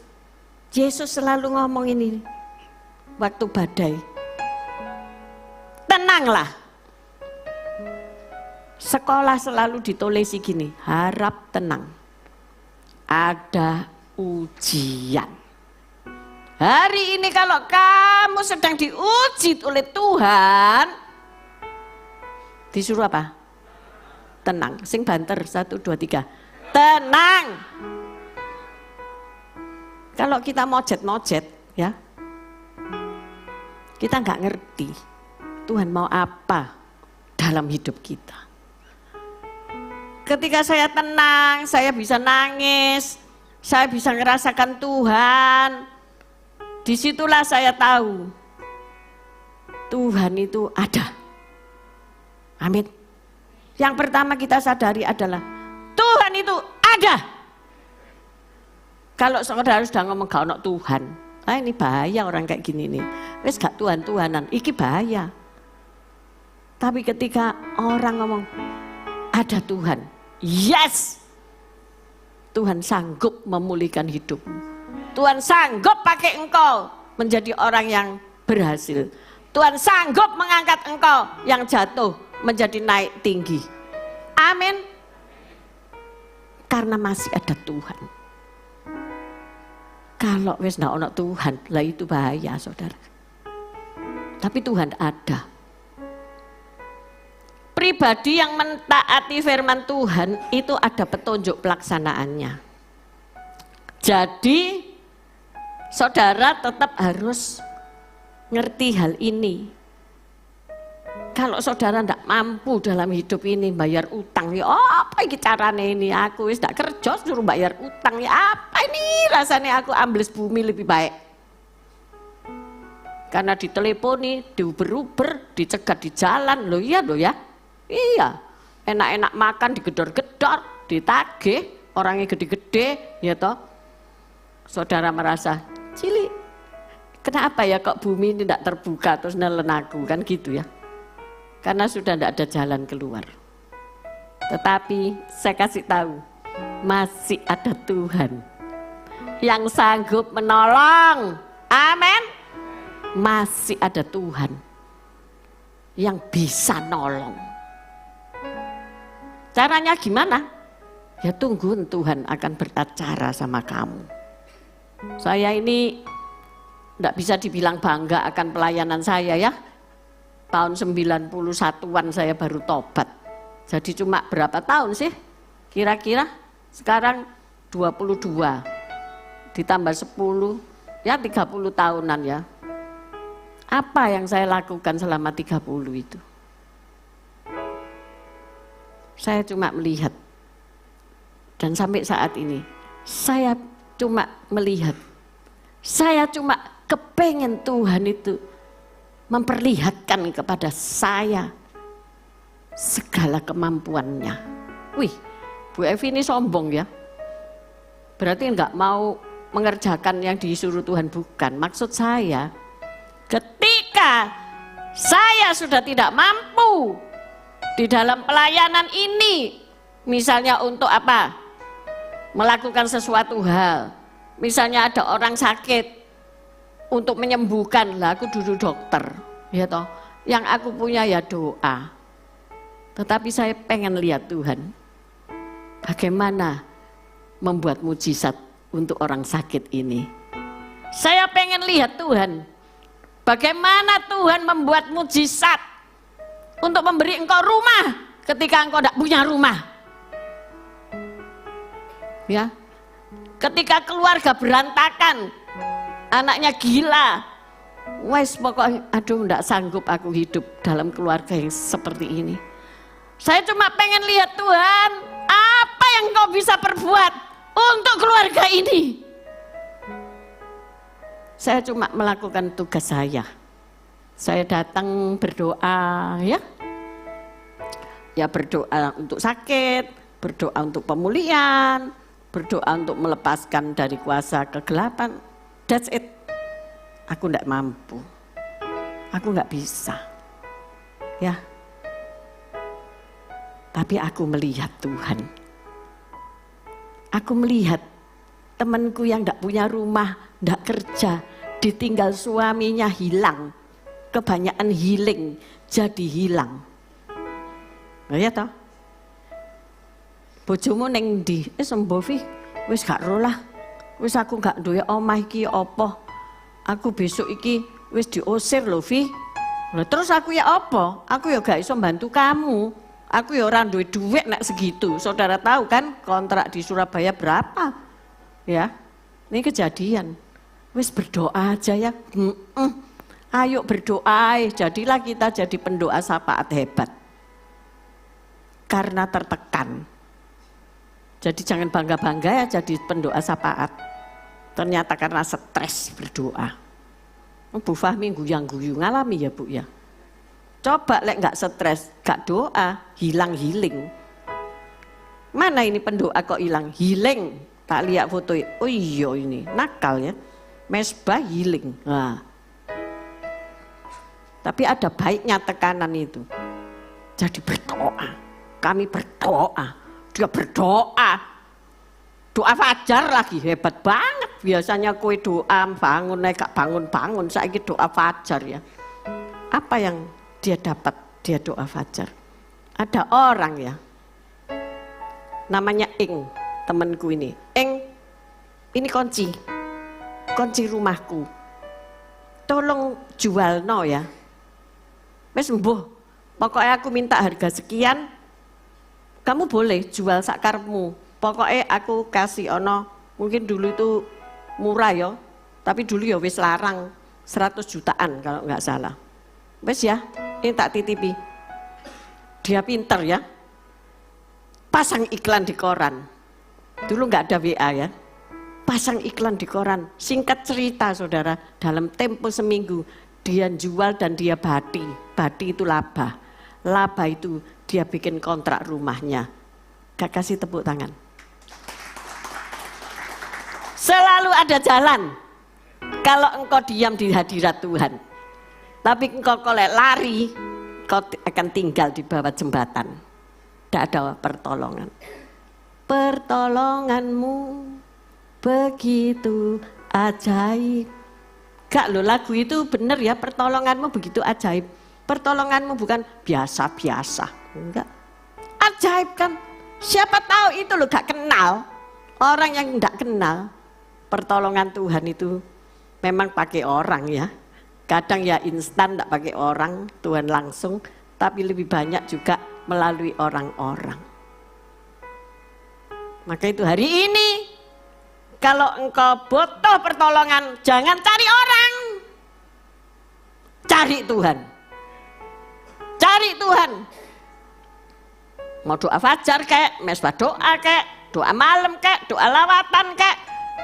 S7: Yesus selalu ngomong ini waktu badai, tenanglah. Sekolah selalu ditulisi gini, harap tenang, ada ujian. Hari ini kalau kamu sedang diuji oleh Tuhan, disuruh apa? Tenang, sing banter 1, 2, 3. Tenang. Kalau kita mojet-mojet ya, kita nggak ngerti Tuhan mau apa dalam hidup kita. Ketika saya tenang, saya bisa nangis, saya bisa ngerasakan Tuhan. Disitulah saya tahu Tuhan itu ada. Amin. Yang pertama kita sadari adalah Tuhan itu ada. Kalau saudara sudah ngomong gak ono Tuhan, Ah ini bahaya orang kayak gini nih. Wes gak Tuhan-Tuhanan, iki bahaya. Tapi ketika orang ngomong ada Tuhan, yes, Tuhan sanggup memulihkan hidupmu. Tuhan sanggup pakai engkau menjadi orang yang berhasil. Tuhan sanggup mengangkat engkau yang jatuh menjadi naik tinggi. Amin. Karena masih ada Tuhan. Kalau wis ndak ono Tuhan, lah itu bahaya, saudara. Tapi Tuhan ada. Pribadi yang mentaati firman Tuhan itu ada petunjuk pelaksanaannya. Jadi saudara tetap harus ngerti hal ini. Kalau saudara tidak mampu dalam hidup ini bayar utang, ya apa ini caranya ini? Aku wis tidak kerja suruh bayar utang, ya apa ini rasanya aku ambles bumi lebih baik. Karena diteleponi, diuber-uber, dicegat di jalan, loh ya. Iya, enak-enak makan digedor-gedor, ditagih, orangnya gede-gede, ya toh. Saudara merasa, cilik, kenapa ya kok bumi ini tidak terbuka terus nelen aku, kan gitu ya. Karena sudah tidak ada jalan keluar. Tetapi saya kasih tahu, masih ada Tuhan yang sanggup menolong. Amin. Masih ada Tuhan yang bisa nolong. Caranya gimana? Ya tunggu Tuhan akan beracara sama kamu. Saya ini tidak bisa dibilang bangga akan pelayanan saya ya. Tahun 91-an saya baru tobat. Jadi cuma berapa tahun sih? Kira-kira sekarang 22. Ditambah 10, ya 30 tahunan ya. Apa yang saya lakukan selama 30 itu? Saya cuma melihat. Dan sampai saat ini, saya cuma melihat. Saya cuma kepengen Tuhan itu memperlihatkan kepada saya segala kemampuannya. Wih, Bu Evi ini sombong ya. Berarti enggak mau mengerjakan yang disuruh Tuhan, bukan. Maksud saya, ketika saya sudah tidak mampu di dalam pelayanan ini, misalnya untuk apa? Melakukan sesuatu hal. Misalnya ada orang sakit, untuk menyembuhkan, lah aku dulu dokter, ya toh. Yang aku punya ya doa. Tetapi saya pengen lihat Tuhan, bagaimana membuat mujizat untuk orang sakit ini. Saya pengen lihat Tuhan, bagaimana Tuhan membuat mujizat untuk memberi engkau rumah ketika engkau tidak punya rumah. Ya, ketika keluarga berantakan, anaknya gila, wes pokoknya aduh ndak sanggup aku hidup dalam keluarga yang seperti ini. Saya cuma pengen lihat Tuhan, apa yang kau bisa perbuat untuk keluarga ini. Saya cuma melakukan tugas saya. Saya datang berdoa ya. Ya berdoa untuk sakit, berdoa untuk pemulihan, berdoa untuk melepaskan dari kuasa kegelapan. That's it. Aku tidak mampu. Aku nggak bisa. Ya. Tapi aku melihat Tuhan. Aku melihat temanku yang tidak punya rumah, tidak kerja, ditinggal suaminya hilang. Kebanyakan healing, jadi hilang. Ya toh? Bojomu neng ndi? Sembovi, wis gak roh lah. Wis aku gak duwe omah iki apa? Aku besok iki wis diusir lho, Vi. Lah terus aku ya apa? Aku ya gak iso bantu kamu. Aku ya ora duwe duit nek segitu. Saudara tahu kan kontrak di Surabaya berapa? Ya. Ini kejadian. Wis berdoa aja ya. Ayo berdoa, jadilah kita jadi pendoa syafaat hebat. Karena tertekan. Jadi jangan bangga-bangga ya jadi pendoa syafaat. Ternyata karena stres berdoa. Bu Fahmi guyang-guyu ngalami ya Bu ya. Coba lek nggak stres, nggak doa, hilang healing. Mana ini pendoa kok hilang? Healing. Tak lihat foto. Oh iya ini nakal ya. mesbah healing. Nah. Tapi ada baiknya tekanan itu. Jadi berdoa. Kami berdoa. Dia berdoa. Doa fajar lagi hebat banget. Biasanya kue doa bangun, gak bangun-bangun. Saya doa fajar ya. Apa yang dia dapat? Dia doa fajar. Ada orang ya. Namanya Ing, temanku ini. Ing, ini kunci rumahku. Tolong jual no ya. Wes mbuh, pokoknya aku minta harga sekian, kamu boleh jual sakarmu. Pokoknya aku kasih ono, mungkin dulu itu murah ya, tapi dulu ya wes larang 100 jutaan kalau nggak salah. Wes ya, ini tak titipi. Dia pinter ya, pasang iklan di koran. Dulu nggak ada WA ya, pasang iklan di koran. Singkat cerita saudara, dalam tempo seminggu dia jual dan dia bati. Bati itu laba. Laba itu dia bikin kontrak rumahnya. Gak kasih tepuk tangan. Selalu ada jalan. Kalau engkau diam di hadirat Tuhan. Tapi engkau kolek lari, kau akan tinggal di bawah jembatan. Tidak ada pertolongan. Pertolonganmu begitu ajaib. Gak lo, lagu itu bener ya, pertolonganmu begitu ajaib. Pertolonganmu bukan biasa-biasa, enggak. Ajaib kan, siapa tahu itu lo gak kenal. Orang yang enggak kenal, pertolongan Tuhan itu memang pakai orang ya. Kadang ya instan enggak pakai orang, Tuhan langsung. Tapi lebih banyak juga melalui orang-orang. Maka itu hari ini, kalau engkau butuh pertolongan, jangan cari orang. Cari Tuhan. Cari Tuhan. Mau doa fajar kek, mesbah doa kek, doa malam kek, doa lawatan kek.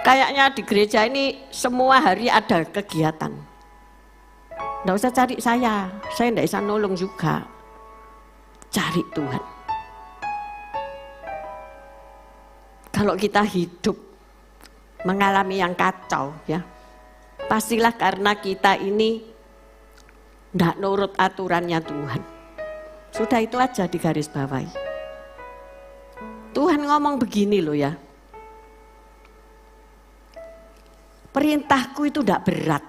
S7: Kayaknya di gereja ini semua hari ada kegiatan. Nggak usah cari saya nggak bisa nolong juga. Cari Tuhan. Kalau kita hidup mengalami yang kacau ya, pastilah karena kita ini tidak nurut aturannya Tuhan. Sudah itu aja digaris bawahi. Tuhan ngomong begini loh ya, perintahku itu tidak berat.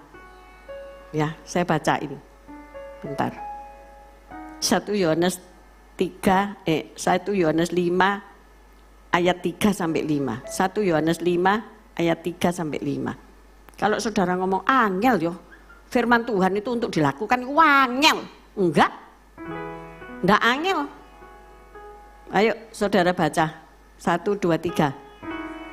S7: Ya, saya bacain bentar. 1 Yohanes 5 ayat 3 sampai 5. 1 Yohanes 5 ayat 3 sampai 5. Kalau saudara ngomong angel yo, firman Tuhan itu untuk dilakukan wangel. Enggak angel. Ayo saudara baca 1, 2, 3.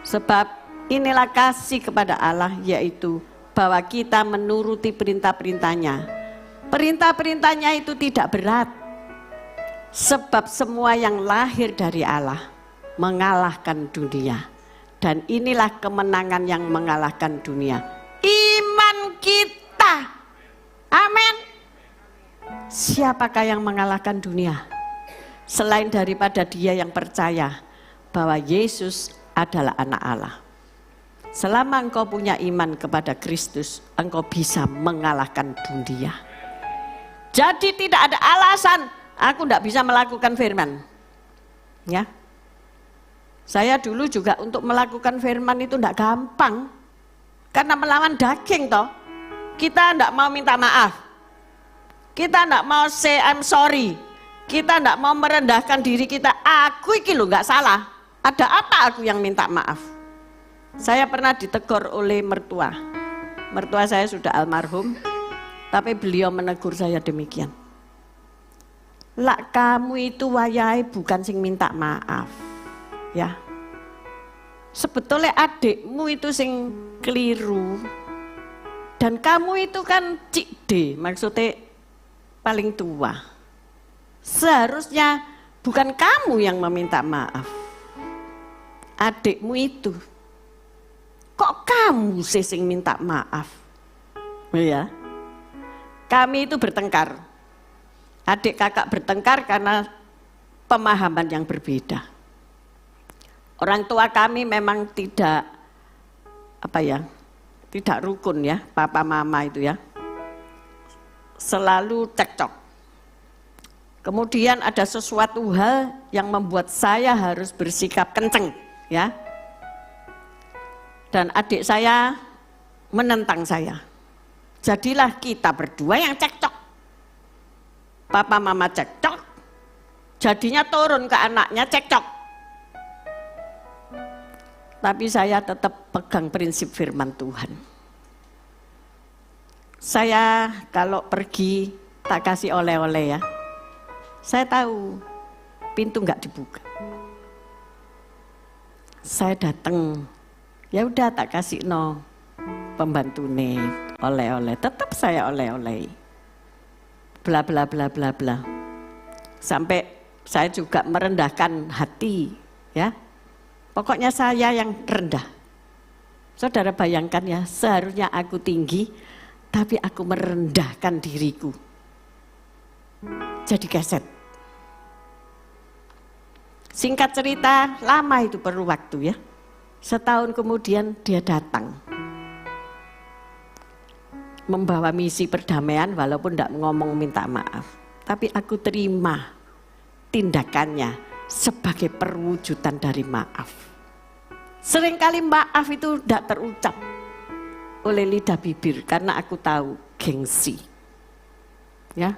S7: Sebab inilah kasih kepada Allah, yaitu bahwa kita menuruti perintah-perintahnya. Perintah-perintahnya itu tidak berat. Sebab semua yang lahir dari Allah mengalahkan dunia. Dan inilah kemenangan yang mengalahkan dunia, iman kita. Amin. Siapakah yang mengalahkan dunia? Selain daripada dia yang percaya bahwa Yesus adalah anak Allah. Selama engkau punya iman kepada Kristus, engkau bisa mengalahkan dunia. Jadi tidak ada alasan aku tidak bisa melakukan firman. Ya. Saya dulu juga untuk melakukan firman itu tidak gampang. Karena melawan daging toh. Kita tidak mau minta maaf. Kita tidak mau say I'm sorry. Kita tidak mau merendahkan diri kita. Aku iki loh nggak salah. Ada apa aku yang minta maaf? Saya pernah ditegur oleh mertua. Mertua saya sudah almarhum. Tapi beliau menegur saya demikian. Lak kamu itu wayai bukan sing minta maaf. Ya, sebetulnya adikmu itu sing keliru dan kamu itu kan Cik D, maksudnya paling tua. Seharusnya bukan kamu yang meminta maaf, adikmu itu. Kok kamu sih sing minta maaf? Ya, kami itu bertengkar. Adik kakak bertengkar karena pemahaman yang berbeda. Orang tua kami memang tidak tidak rukun ya, papa mama itu ya. Selalu cekcok. Kemudian ada sesuatu hal yang membuat saya harus bersikap kenceng ya. Dan adik saya menentang saya. Jadilah kita berdua yang cekcok. Papa mama cekcok, jadinya turun ke anaknya cekcok. Tapi saya tetap pegang prinsip firman Tuhan. Saya kalau pergi tak kasih oleh-oleh ya. Saya tahu pintu nggak dibuka. Saya datang, ya udah tak kasih pembantu nih oleh-oleh. Tetap saya oleh-oleh. Bla bla bla bla bla. Sampai saya juga merendahkan hati, ya. Pokoknya saya yang rendah. Saudara bayangkan ya, seharusnya aku tinggi, tapi aku merendahkan diriku. Jadi keset. Singkat cerita, lama itu perlu waktu ya. Setahun kemudian dia datang. Membawa misi perdamaian walaupun tidak ngomong minta maaf. Tapi aku terima tindakannya sebagai perwujudan dari maaf. Seringkali maaf itu tidak terucap oleh lidah bibir karena aku tahu gengsi. Ya.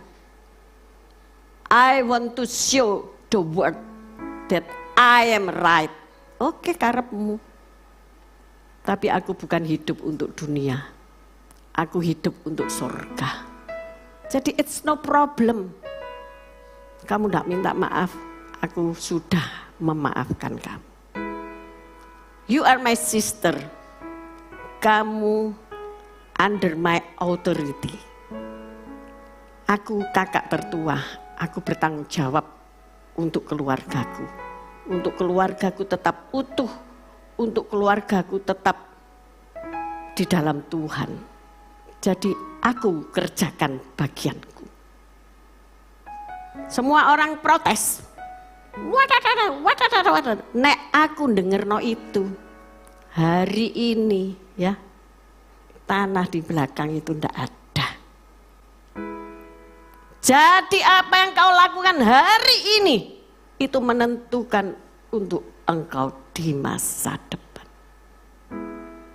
S7: I want to show the world that I am right. Oke, karepmu. Tapi aku bukan hidup untuk dunia. Aku hidup untuk surga. Jadi it's no problem. Kamu tidak minta maaf, aku sudah memaafkan kamu. You are my sister. Kamu under my authority. Aku kakak tertua, aku bertanggung jawab untuk keluargaku. Untuk keluargaku tetap utuh, untuk keluargaku tetap di dalam Tuhan. Jadi aku kerjakan bagianku. Semua orang protes. Nek aku dengerno itu, hari ini ya, tanah di belakang itu ndak ada. Jadi apa yang kau lakukan hari ini, itu menentukan untuk engkau di masa depan.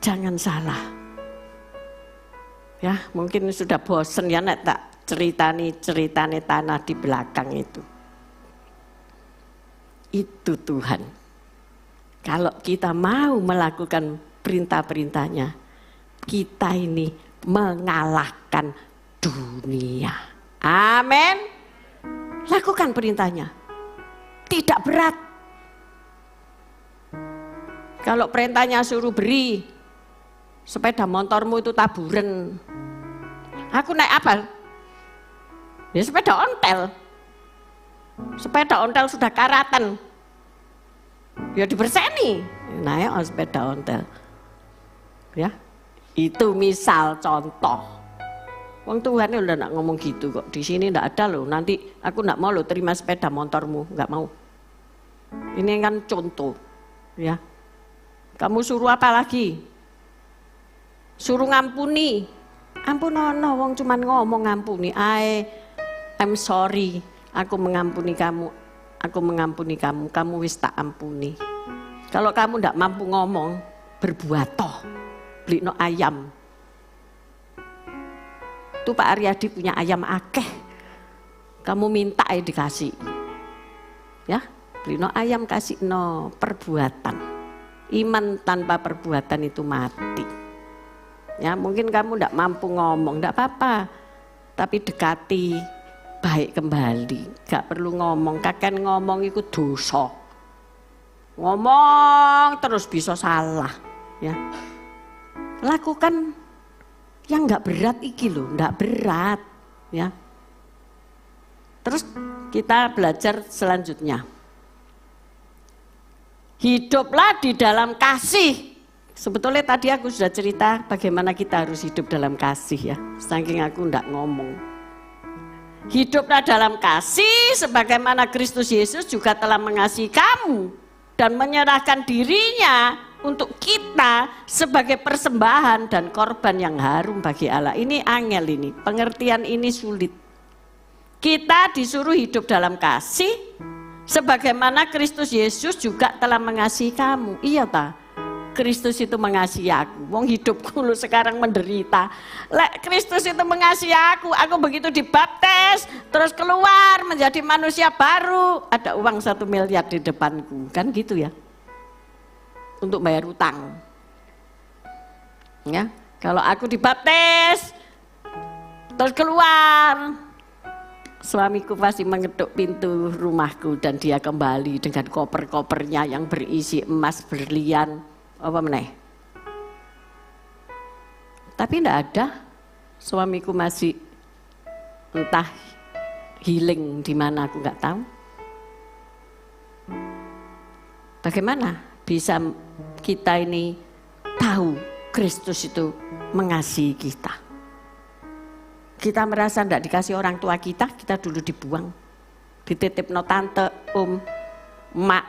S7: Jangan salah. Ya, mungkin sudah bosen ya nek tak ceritani tanah di belakang itu. Itu Tuhan. Kalau kita mau melakukan perintah-perintahnya, kita ini mengalahkan dunia. Amin. Lakukan perintahnya. Tidak berat. Kalau perintahnya suruh beri sepeda motormu itu taburan. Aku naik apa? Ya sepeda ontel. Sepeda ontel sudah karatan. Ya diberseni. Naik sepeda ontel. Ya. Itu misal contoh. Wong Tuhan udah nak ngomong gitu kok. Di sini ndak ada loh. Nanti aku ndak mau lo terima sepeda motormu, nggak mau. Ini kan contoh. Ya. Kamu suruh apa lagi? Suruh ngampuni. Ampunono, wong cuman ngomong ngampuni. I'm sorry. Aku mengampuni kamu. Aku mengampuni kamu. Kamu wis tak ampuni. Kalau kamu ndak mampu ngomong, berbuat toh. Beli no ayam. Tuh Pak Aryadi punya ayam akeh. Kamu minta dikasih. Ya, beli no ayam kasih no perbuatan. Iman tanpa perbuatan itu mati. Ya, mungkin kamu ndak mampu ngomong, ndak apa-apa. Tapi dekati baik kembali. Gak perlu ngomong, kakek ngomong itu dosa. Ngomong terus bisa salah. Ya. Lakukan yang nggak berat iki loh, nggak berat, ya. Terus kita belajar selanjutnya. Hiduplah di dalam kasih. Sebetulnya tadi aku sudah cerita bagaimana kita harus hidup dalam kasih ya. Saking aku nggak ngomong. Hiduplah dalam kasih sebagaimana Kristus Yesus juga telah mengasihi kamu dan menyerahkan dirinya untuk kita sebagai persembahan dan korban yang harum bagi Allah. Ini angel ini, pengertian ini sulit. Kita disuruh hidup dalam kasih, sebagaimana Kristus Yesus juga telah mengasihi kamu. Iya ta? Kristus itu mengasihi aku. Wong hidupku lu sekarang menderita. Lek Kristus itu mengasihi aku begitu dibaptis, terus keluar menjadi manusia baru, ada uang 1 miliar di depanku. Kan gitu ya. Untuk bayar utang. Ya, kalau aku dibaptis, terus keluar, suamiku pasti mengetuk pintu rumahku dan dia kembali dengan koper-kopernya yang berisi emas, berlian, apa meneh. Tapi enggak ada, suamiku masih entah healing di mana aku enggak tahu. Bagaimana bisa kita ini tahu Kristus itu mengasihi kita? Kita merasa enggak dikasih orang tua kita dulu dibuang. Dititip no tante, om, mak,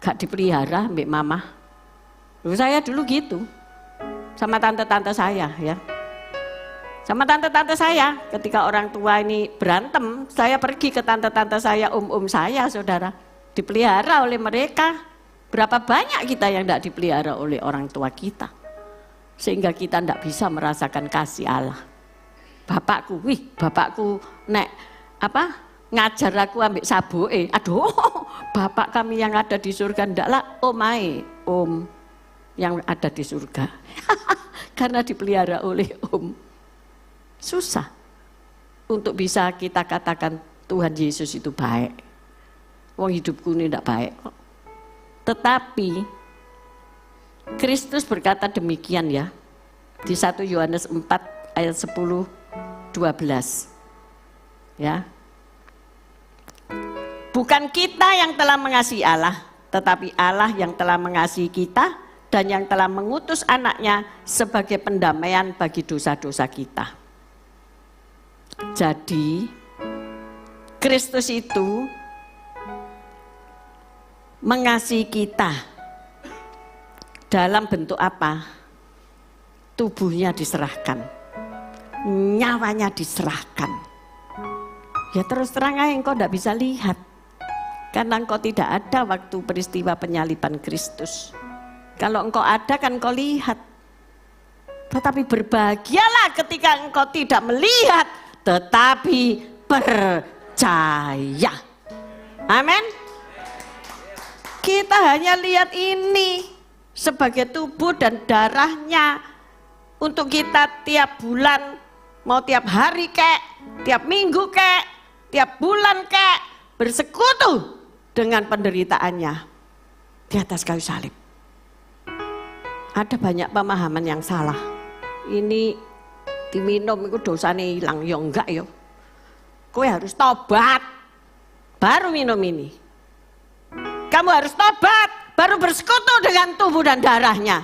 S7: gak dipelihara mbak mama. Saya dulu gitu, sama tante-tante saya ya. Sama tante-tante saya, ketika orang tua ini berantem, saya pergi ke tante-tante saya, om-om saya, saudara. Dipelihara oleh mereka. Berapa banyak kita yang tidak dipelihara oleh orang tua kita. Sehingga kita tidak bisa merasakan kasih Allah. Bapakku ngajar aku ambil saboke. Aduh, bapak kami yang ada di surga ndaklah om yang ada di surga. Karena dipelihara oleh om. Susah untuk bisa kita katakan Tuhan Yesus itu baik. Wong hidupku ini tidak baik kok. Tetapi Kristus berkata demikian ya. Di 1 Yohanes 4 ayat 10-12. Ya. Bukan kita yang telah mengasihi Allah, tetapi Allah yang telah mengasihi kita dan yang telah mengutus anaknya sebagai pendamaian bagi dosa-dosa kita. Jadi Kristus itu mengasihi kita dalam bentuk apa? Tubuhnya diserahkan, nyawanya diserahkan. Ya terus terang aja engkau tidak bisa lihat, karena engkau tidak ada waktu peristiwa penyaliban Kristus. Kalau engkau ada kan engkau lihat. Tetapi berbahagialah ketika engkau tidak melihat, tetapi percaya. Amin. Kita hanya lihat ini sebagai tubuh dan darahnya untuk kita tiap bulan, mau tiap hari kek, tiap minggu kek, tiap bulan kek, bersekutu dengan penderitaannya di atas kayu salib. Ada banyak pemahaman yang salah. Ini diminum itu dosanya hilang, ya enggak ya. Kowe harus tobat baru minum ini. Kamu harus tobat baru bersekutu dengan tubuh dan darahnya.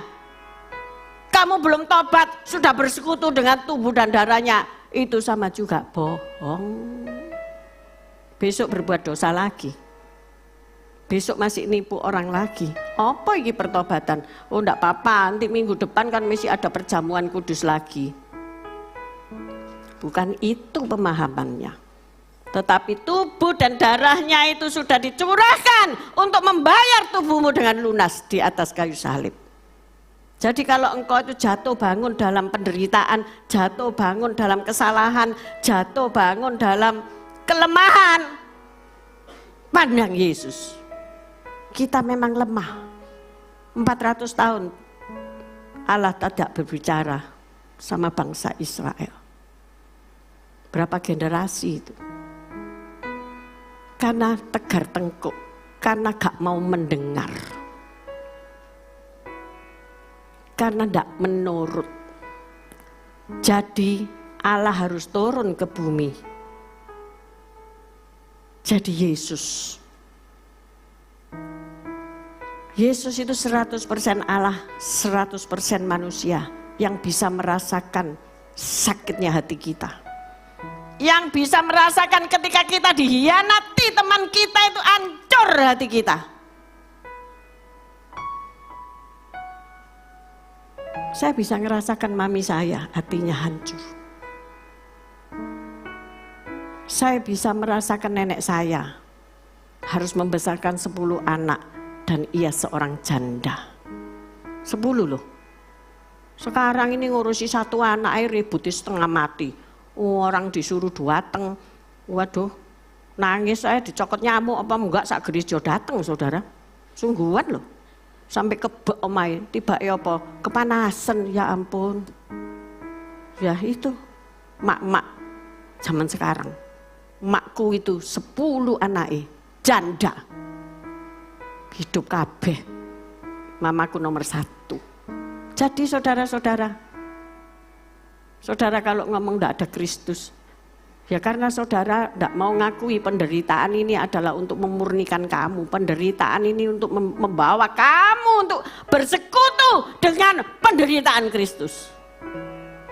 S7: Kamu belum tobat sudah bersekutu dengan tubuh dan darahnya, itu sama juga bohong. Besok berbuat dosa lagi. Besok masih nipu orang lagi. Apa ini pertobatan? Oh enggak apa-apa, nanti minggu depan kan masih ada perjamuan kudus lagi. Bukan itu pemahamannya. Tetapi tubuh dan darahnya itu sudah dicurahkan untuk membayar tubuhmu dengan lunas di atas kayu salib. Jadi kalau engkau itu jatuh bangun dalam penderitaan, jatuh bangun dalam kesalahan, jatuh bangun dalam kelemahan, pandang Yesus. Kita memang lemah. 400 tahun Allah tidak berbicara sama bangsa Israel. Berapa generasi itu? Karena tegar tengkuk, karena gak mau mendengar. Karena tidak menurut. Jadi Allah harus turun ke bumi. Jadi Yesus itu 100% Allah, 100% manusia yang bisa merasakan sakitnya hati kita. Yang bisa merasakan ketika kita dihianati teman kita itu hancur hati kita. Saya bisa ngerasakan mami saya hatinya hancur. Saya bisa merasakan nenek saya harus membesarkan 10 anak dan ia seorang janda. 10 loh. Sekarang ini ngurusi 1 anak aja ribut setengah mati. Orang disuruh dateng. Waduh, nangis saya dicokot nyamuk apa enggak sak gereja dateng saudara. Sungguhan loh. Sampai kebek omai, tiba ya apa? Kepanasan, ya ampun. Ya itu, mak-mak zaman sekarang. Makku itu 10 anaknya, janda. Hidup kabeh. Mamaku nomor 1. Jadi saudara-saudara, saudara kalau ngomong tidak ada Kristus, ya karena saudara tidak mau ngakui penderitaan ini adalah untuk memurnikan kamu. Penderitaan ini untuk membawa kamu untuk bersekutu dengan penderitaan Kristus.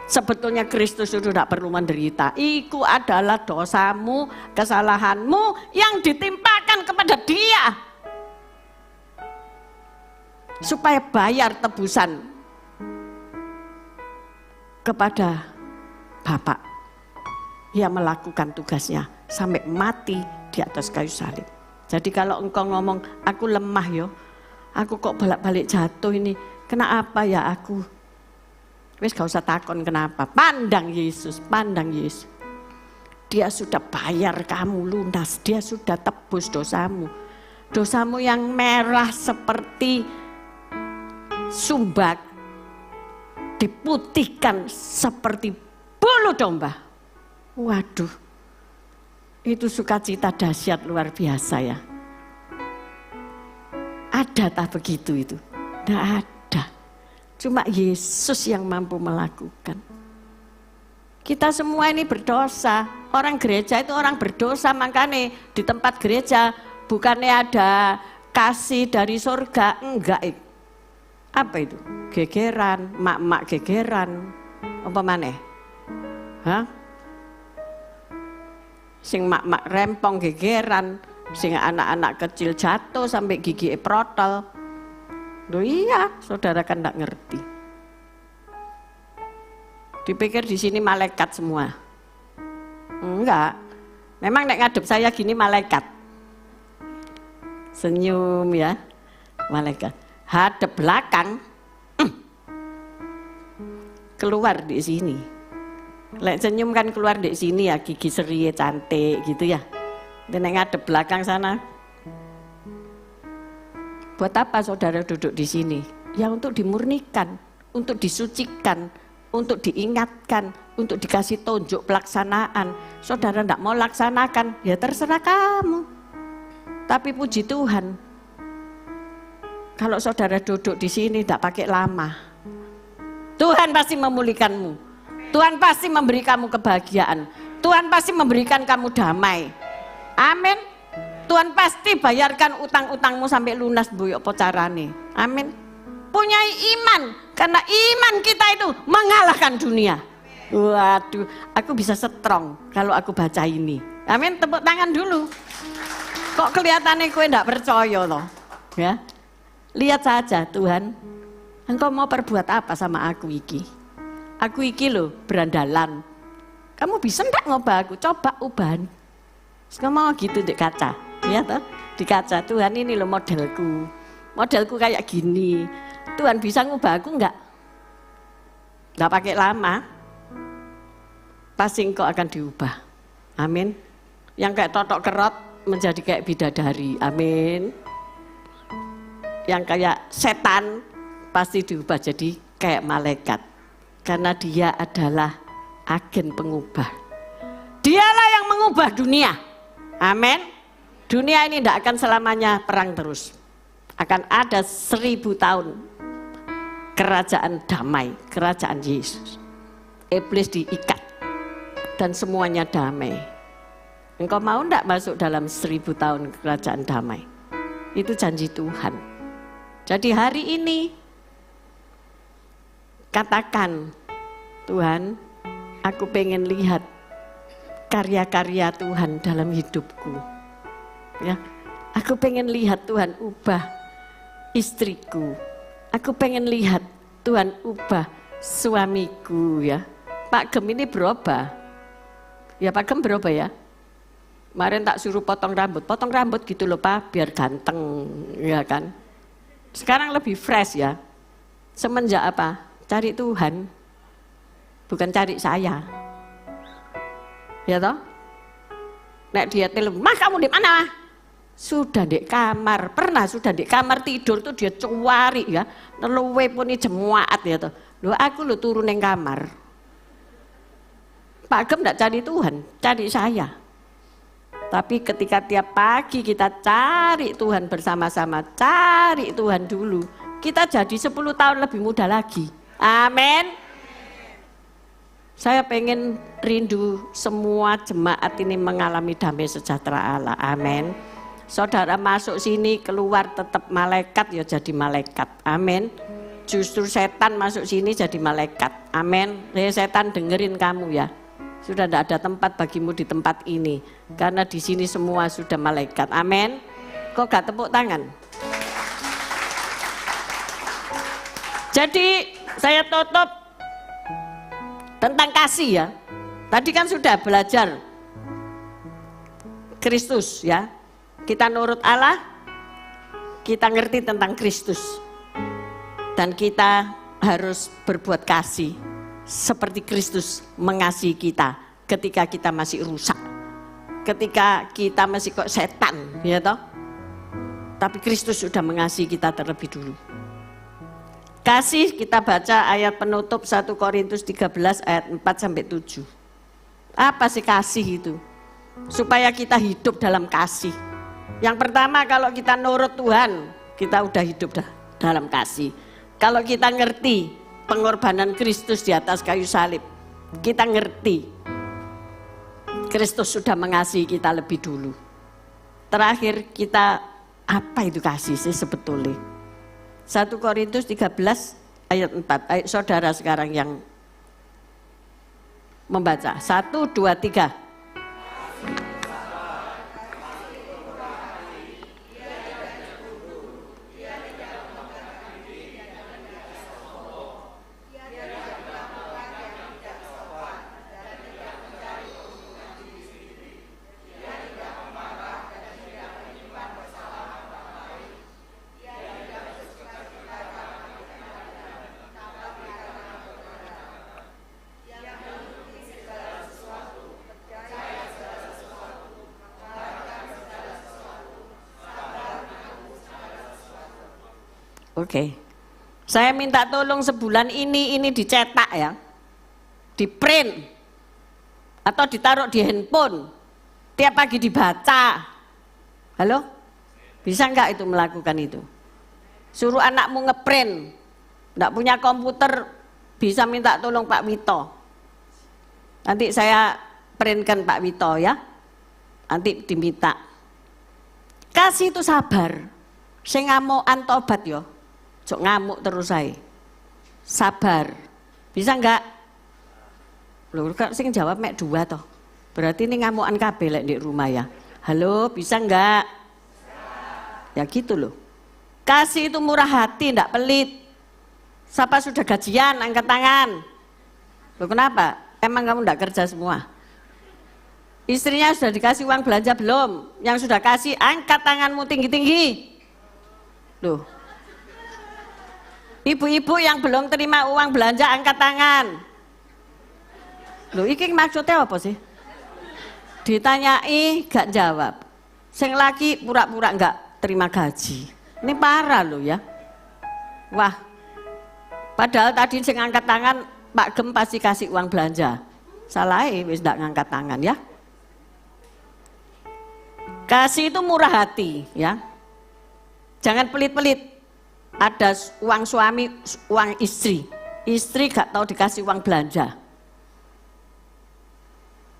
S7: Sebetulnya Kristus itu tidak perlu menderita. Itu adalah dosamu, kesalahanmu yang ditimpakan kepada Dia. Supaya bayar tebusan kepada Bapak. Ia melakukan tugasnya sampai mati di atas kayu salib. Jadi kalau engkau ngomong, aku lemah yo, aku kok balik-balik jatuh ini, kenapa ya aku? Wis gak usah takon kenapa, pandang Yesus, pandang Yesus. Dia sudah bayar kamu lunas, dia sudah tebus dosamu. Dosamu yang merah seperti sumbak, diputihkan seperti bulu domba. Waduh, itu sukacita dahsyat luar biasa ya. Ada tak begitu itu? Tidak ada. Cuma Yesus yang mampu melakukan. Kita semua ini berdosa. Orang gereja itu orang berdosa, makanya di tempat gereja bukannya ada kasih dari surga, enggak. Apa itu? Gegeran, mak-mak gegeran. Apa maneh? Hah? Sing mak-mak rempong gegeran, sing anak-anak kecil jatuh sampai gigi protol. Loh iya, saudara kan enggak ngerti. Dipikir di sini malaikat semua. Enggak. Memang nek ngadep saya gini malaikat. Senyum ya, malaikat. Hadap belakang keluar di sini. Lek senyum kan keluar di sini ya, gigi seri cantik gitu ya. Dan ngadep belakang sana. Buat apa saudara duduk di sini? Ya untuk dimurnikan, untuk disucikan, untuk diingatkan, untuk dikasih tunjuk pelaksanaan. Saudara tidak mau laksanakan, ya terserah kamu. Tapi puji Tuhan, kalau saudara duduk di sini tidak pakai lama, Tuhan pasti memulihkanmu. Tuhan pasti memberi kamu kebahagiaan. Tuhan pasti memberikan kamu damai. Amin. Tuhan pasti bayarkan utang-utangmu sampai lunas, buyok pocarane. Amin. Punyai iman, karena iman kita itu mengalahkan dunia. Waduh, aku bisa strong kalau aku baca ini. Amin, tepuk tangan dulu. Kok kelihatannya kowe enggak percaya loh? Ya. Lihat saja Tuhan, engkau mau perbuat apa sama aku iki? Aku iki loh berandalan. Kamu bisa enggak ngubah aku? Coba ubahan. Kamu mau gitu di kaca. Ya toh, di kaca Tuhan ini loh modelku. Modelku kayak gini. Tuhan bisa ngubah aku enggak? Enggak pakai lama. Pasti engkau akan diubah. Amin. Yang kayak totok kerot menjadi kayak bidadari. Amin. Yang kayak setan pasti diubah jadi kayak malaikat. Karena dia adalah agen pengubah. Dialah yang mengubah dunia. Amin. Dunia ini tidak akan selamanya perang terus. Akan ada 1000 tahun kerajaan damai, kerajaan Yesus. Iblis diikat dan semuanya damai. Engkau mau tidak masuk dalam 1000 tahun kerajaan damai? Itu janji Tuhan. Jadi hari ini katakan, Tuhan, aku pengen lihat karya-karya Tuhan dalam hidupku. Ya, aku pengen lihat Tuhan ubah istriku. Aku pengen lihat Tuhan ubah suamiku ya. Pak Gem ini berubah. Ya Pak Gem berubah ya. Kemarin tak suruh potong rambut gitu loh Pak, biar ganteng ya kan. Sekarang lebih fresh ya. Semenjak apa? Cari Tuhan, bukan cari saya. Ya toh? Nek dia telepon, "Mah kamu di mana?" Sudah di kamar, pernah sudah di kamar tidur tuh dia cuwari ya. Neluwe pun ini jemaat ya toh. Loh aku lo turun yang kamar. Pak Gem enggak cari Tuhan, cari saya. Tapi ketika tiap pagi kita cari Tuhan bersama-sama, cari Tuhan dulu, kita jadi 10 tahun lebih muda lagi. Amin. Saya pengen rindu semua jemaat ini mengalami damai sejahtera Allah. Amin. Saudara masuk sini, keluar tetap malaikat ya jadi malaikat. Amin. Justru setan masuk sini jadi malaikat. Amin. Setan dengerin kamu ya. Sudah tidak ada tempat bagimu di tempat ini. Karena di sini semua sudah malaikat. Amin. Kok gak tepuk tangan? Jadi saya tutup tentang kasih ya. Tadi kan sudah belajar Kristus ya. Kita nurut Allah, kita ngerti tentang Kristus. Dan kita harus berbuat kasih seperti Kristus mengasihi kita ketika kita masih rusak. Ketika kita masih kok setan, ya toh? Tapi Kristus sudah mengasihi kita terlebih dulu. Kasih kita baca ayat penutup 1 Korintus 13 ayat 4-7. Apa sih kasih itu? Supaya kita hidup dalam kasih. Yang pertama kalau kita nurut Tuhan, kita udah hidup dalam kasih. Kalau kita ngerti pengorbanan Kristus di atas kayu salib, kita ngerti Kristus sudah mengasihi kita lebih dulu. Terakhir kita, apa itu kasih sih sebetulnya? 1 Korintus 13 ayat 4. Ayo saudara sekarang yang membaca. 1, 2, 3. Oke, saya minta tolong sebulan ini dicetak ya, di print atau ditaruh di handphone, tiap pagi dibaca. Halo, bisa nggak itu melakukan itu? Suruh anakmu ngeprint, nggak punya komputer, bisa minta tolong Pak Wito. Nanti saya printkan Pak Wito ya, nanti diminta. Kasih itu sabar, saya ngamukan tobat yo. Cok ngamuk terus saya. Sabar. Bisa enggak? Loh, kok sing jawab mek 2 toh. Berarti ini ngamukan kabeh lek di rumah ya. Halo, bisa enggak? Ya gitu loh. Kasih itu murah hati, enggak pelit. Siapa sudah gajian, angkat tangan. Loh kenapa? Emang kamu enggak kerja semua? Istrinya sudah dikasih uang belanja belum? Yang sudah kasih, angkat tanganmu tinggi-tinggi. Loh. Ibu-ibu yang belum terima uang belanja angkat tangan. Loh, iki maksudnya apa sih? Ditanyai gak jawab. Sing laki pura-pura gak terima gaji. Ini parah loh ya. Wah. Padahal tadi sing angkat tangan Pak Gem pasti kasih uang belanja. Salahnya wis gak ngangkat tangan ya. Kasih itu murah hati ya. Jangan pelit-pelit. Ada uang suami, uang istri. Istri gak tahu dikasih uang belanja.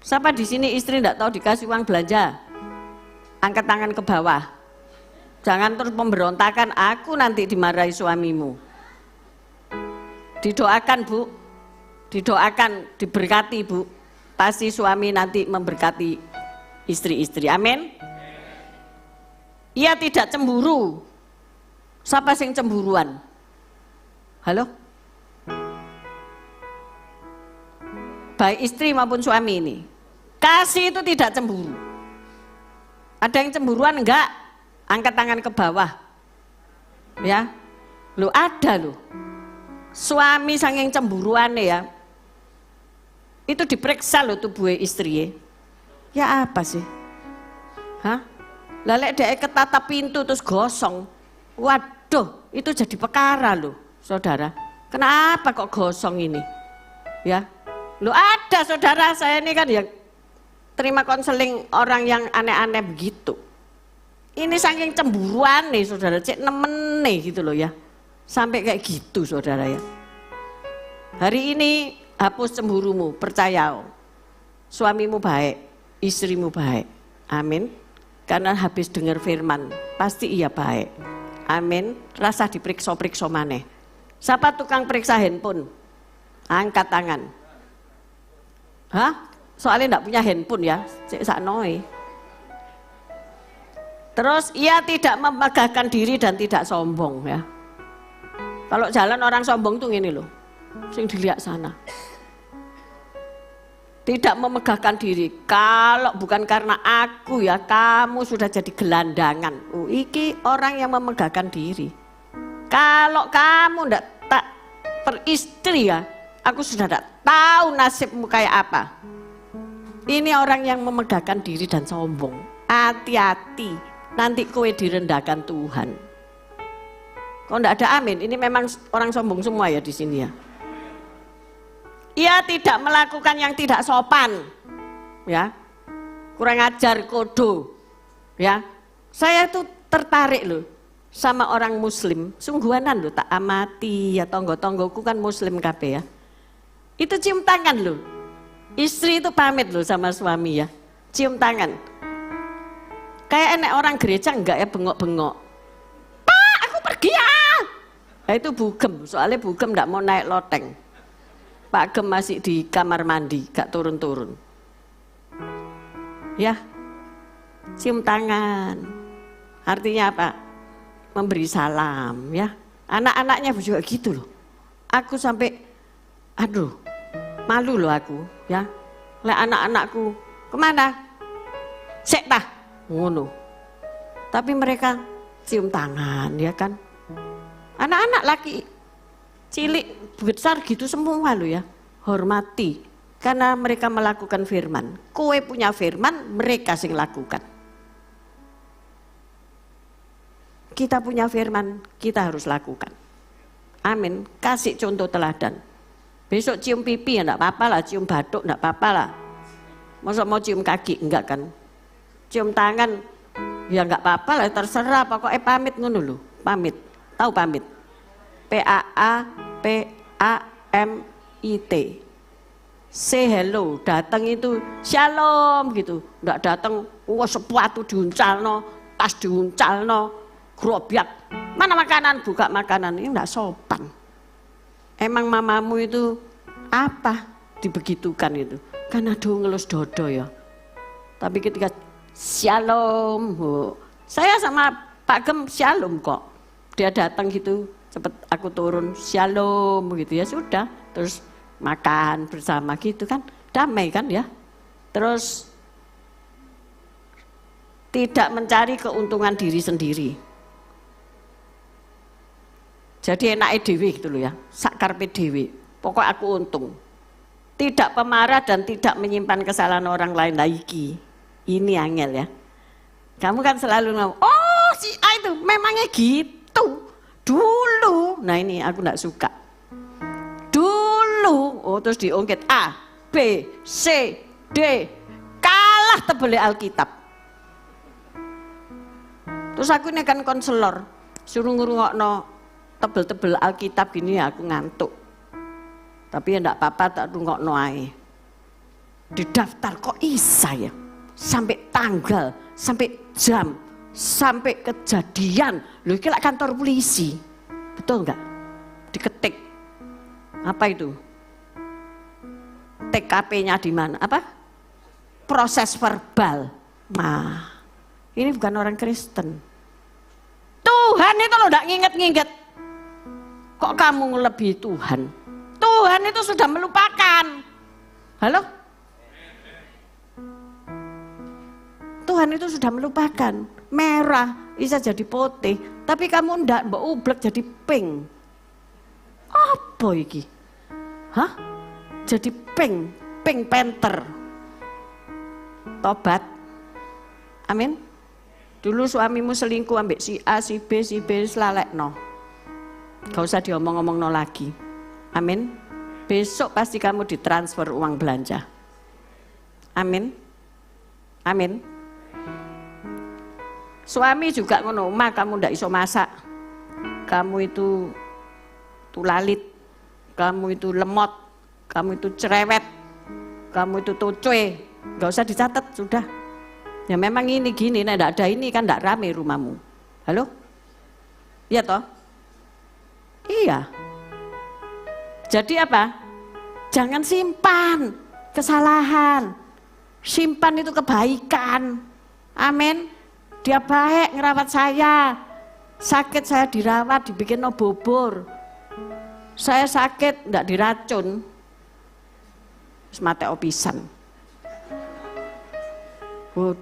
S7: Siapa di sini istri gak tahu dikasih uang belanja? Angkat tangan ke bawah. Jangan terus pemberontakan, aku nanti dimarahi suamimu. Didoakan Bu, didoakan, diberkati Bu. Pasti suami nanti memberkati istri-istri, amin. Ia tidak cemburu. Siapa sing cemburuan? Halo? baik istri maupun suami ini. Kasih itu tidak cemburu. Ada yang cemburuan enggak? Angkat tangan ke bawah. Ya. Loh ada loh. Suami saking cemburuan ya. Itu diperiksa loh tubuh istri. Ya apa sih? Hah? Lalek dek ketatap pintu terus gosong. Waduh, itu jadi perkara loh, saudara. Kenapa kok gosong ini? Ya. Loh ada saudara saya ini kan yang terima konseling orang yang aneh-aneh begitu. Ini saking cemburuan nih saudara, cek nemen nih gitu loh ya. Sampai kayak gitu saudara ya. Hari ini hapus cemburumu, percaya. Suamimu baik, istrimu baik. Amin. Karena habis dengar firman, pasti iya baik. Amin. Rasa diperiksa-periksa maneh. Siapa tukang periksa handphone? Angkat tangan. Hah? Soalnya enggak punya handphone ya, cek saknoe. Terus ia tidak memegahkan diri dan tidak sombong ya. Kalau jalan orang sombong tuh gini loh, sing dilihat sana. Tidak memegahkan diri. Kalau bukan karena aku ya, kamu sudah jadi gelandangan. Iki orang yang memegahkan diri. Kalau kamu ndak tak beristri ya, aku sudah ndak tahu nasibmu kayak apa. Ini orang yang memegahkan diri dan sombong. Hati-hati, nanti kowe direndahkan Tuhan. Kok ndak ada amin? Ini memang orang sombong semua ya di sini ya. Ia tidak melakukan yang tidak sopan, ya, kurang ajar, kodo, ya. Saya tuh tertarik loh sama orang Muslim, sungguhanan loh, tak amati ya, tonggo-tonggoku kan Muslim kabeh ya. Itu cium tangan loh, istri itu pamit loh sama suami ya, cium tangan. Kayak enek orang gereja enggak ya bengok-bengok. Pak, aku pergi ya. Nah, itu bugem, soalnya bugem enggak mau naik loteng. Pak Gem masih di kamar mandi, gak turun-turun. Ya, cium tangan. Artinya apa? Memberi salam, ya. Anak-anaknya juga gitu loh. Aku sampai, aduh, malu loh aku, ya. Lihat anak-anakku, kemana? Sek tah, ngono. Tapi mereka cium tangan, ya kan. Anak-anak laki cilik besar gitu semua lo ya, hormati karena mereka melakukan firman. Kowe punya firman, mereka sing lakukan. Kita punya firman, kita harus lakukan. Amin. Kasih contoh teladan. Besok cium pipi ya enggak apa-apa lah, cium batuk enggak apa-apa lah. Masa mau cium kaki enggak kan? Cium tangan ya enggak apa-apa lah, terserah, pokoknya pamit ngono lho, pamit. Tahu pamit? PAAMIT. Say hello, datang itu shalom gitu. Enggak datang sepatu diuncalno, tas diuncalno, gerobak. Mana makanan? Buka makanan. Ini enggak sopan. Emang mamamu itu apa dibegitukan itu? Karena do ngelus dodo ya. Tapi ketika shalom, saya sama Pak Gem shalom kok. Dia datang gitu, cepet aku turun shalom gitu ya, sudah, terus makan bersama gitu kan, damai kan ya. Terus tidak mencari keuntungan diri sendiri. Jadi enake dhewe gitu loh ya, sak karepe dhewe. Pokok aku untung. Tidak pemarah dan tidak menyimpan kesalahan orang lain lagi. Ini angel ya. Kamu kan selalu ngomong, oh si A itu memangnya gitu. Dulu, nah ini aku enggak suka. Dulu, oh terus diungkit A, B, C, D, kalah tebele Alkitab. Terus aku ini kan konselor, suruh ngrungokno tebel-tebel Alkitab gini aku ngantuk. Tapi ya enggak apa-apa tak rungokno ae. Di daftar kok isa ya, sampai tanggal, sampai jam, sampai kejadian. Loh iki lak kantor polisi. Betul enggak? Diketik. Apa itu? TKP-nya di mana? Apa? Proses verbal. Nah, ini bukan orang Kristen. Tuhan itu loh enggak nginget-nginget. Kok kamu ngelebihi Tuhan? Tuhan itu sudah melupakan. Halo? Tuhan itu sudah melupakan. Merah bisa jadi putih, tapi kamu ndak mbok ublek jadi pink. Apa iki? Hah? Jadi pink panther. Tobat. Amin. Dulu suamimu selingkuh ambek si A, si B selalekno. Gak usah diomong-omongno lagi. Amin. Besok pasti kamu ditransfer uang belanja. Amin. Amin. Suami juga ngono, "Ma, kamu ndak iso masak. Kamu itu tulalit. Kamu itu lemot. Kamu itu cerewet. Kamu itu tucuy." Gak usah dicatat, sudah. Ya memang ini gini, nah ndak ada ini kan ndak rame rumahmu. Halo? Iya toh? Iya. Jadi apa? Jangan simpan kesalahan. Simpan itu kebaikan. Amin. Dia baik ngerawat saya. Sakit saya dirawat, dibikin bubur. Saya sakit ndak diracun. Wis mate opisan.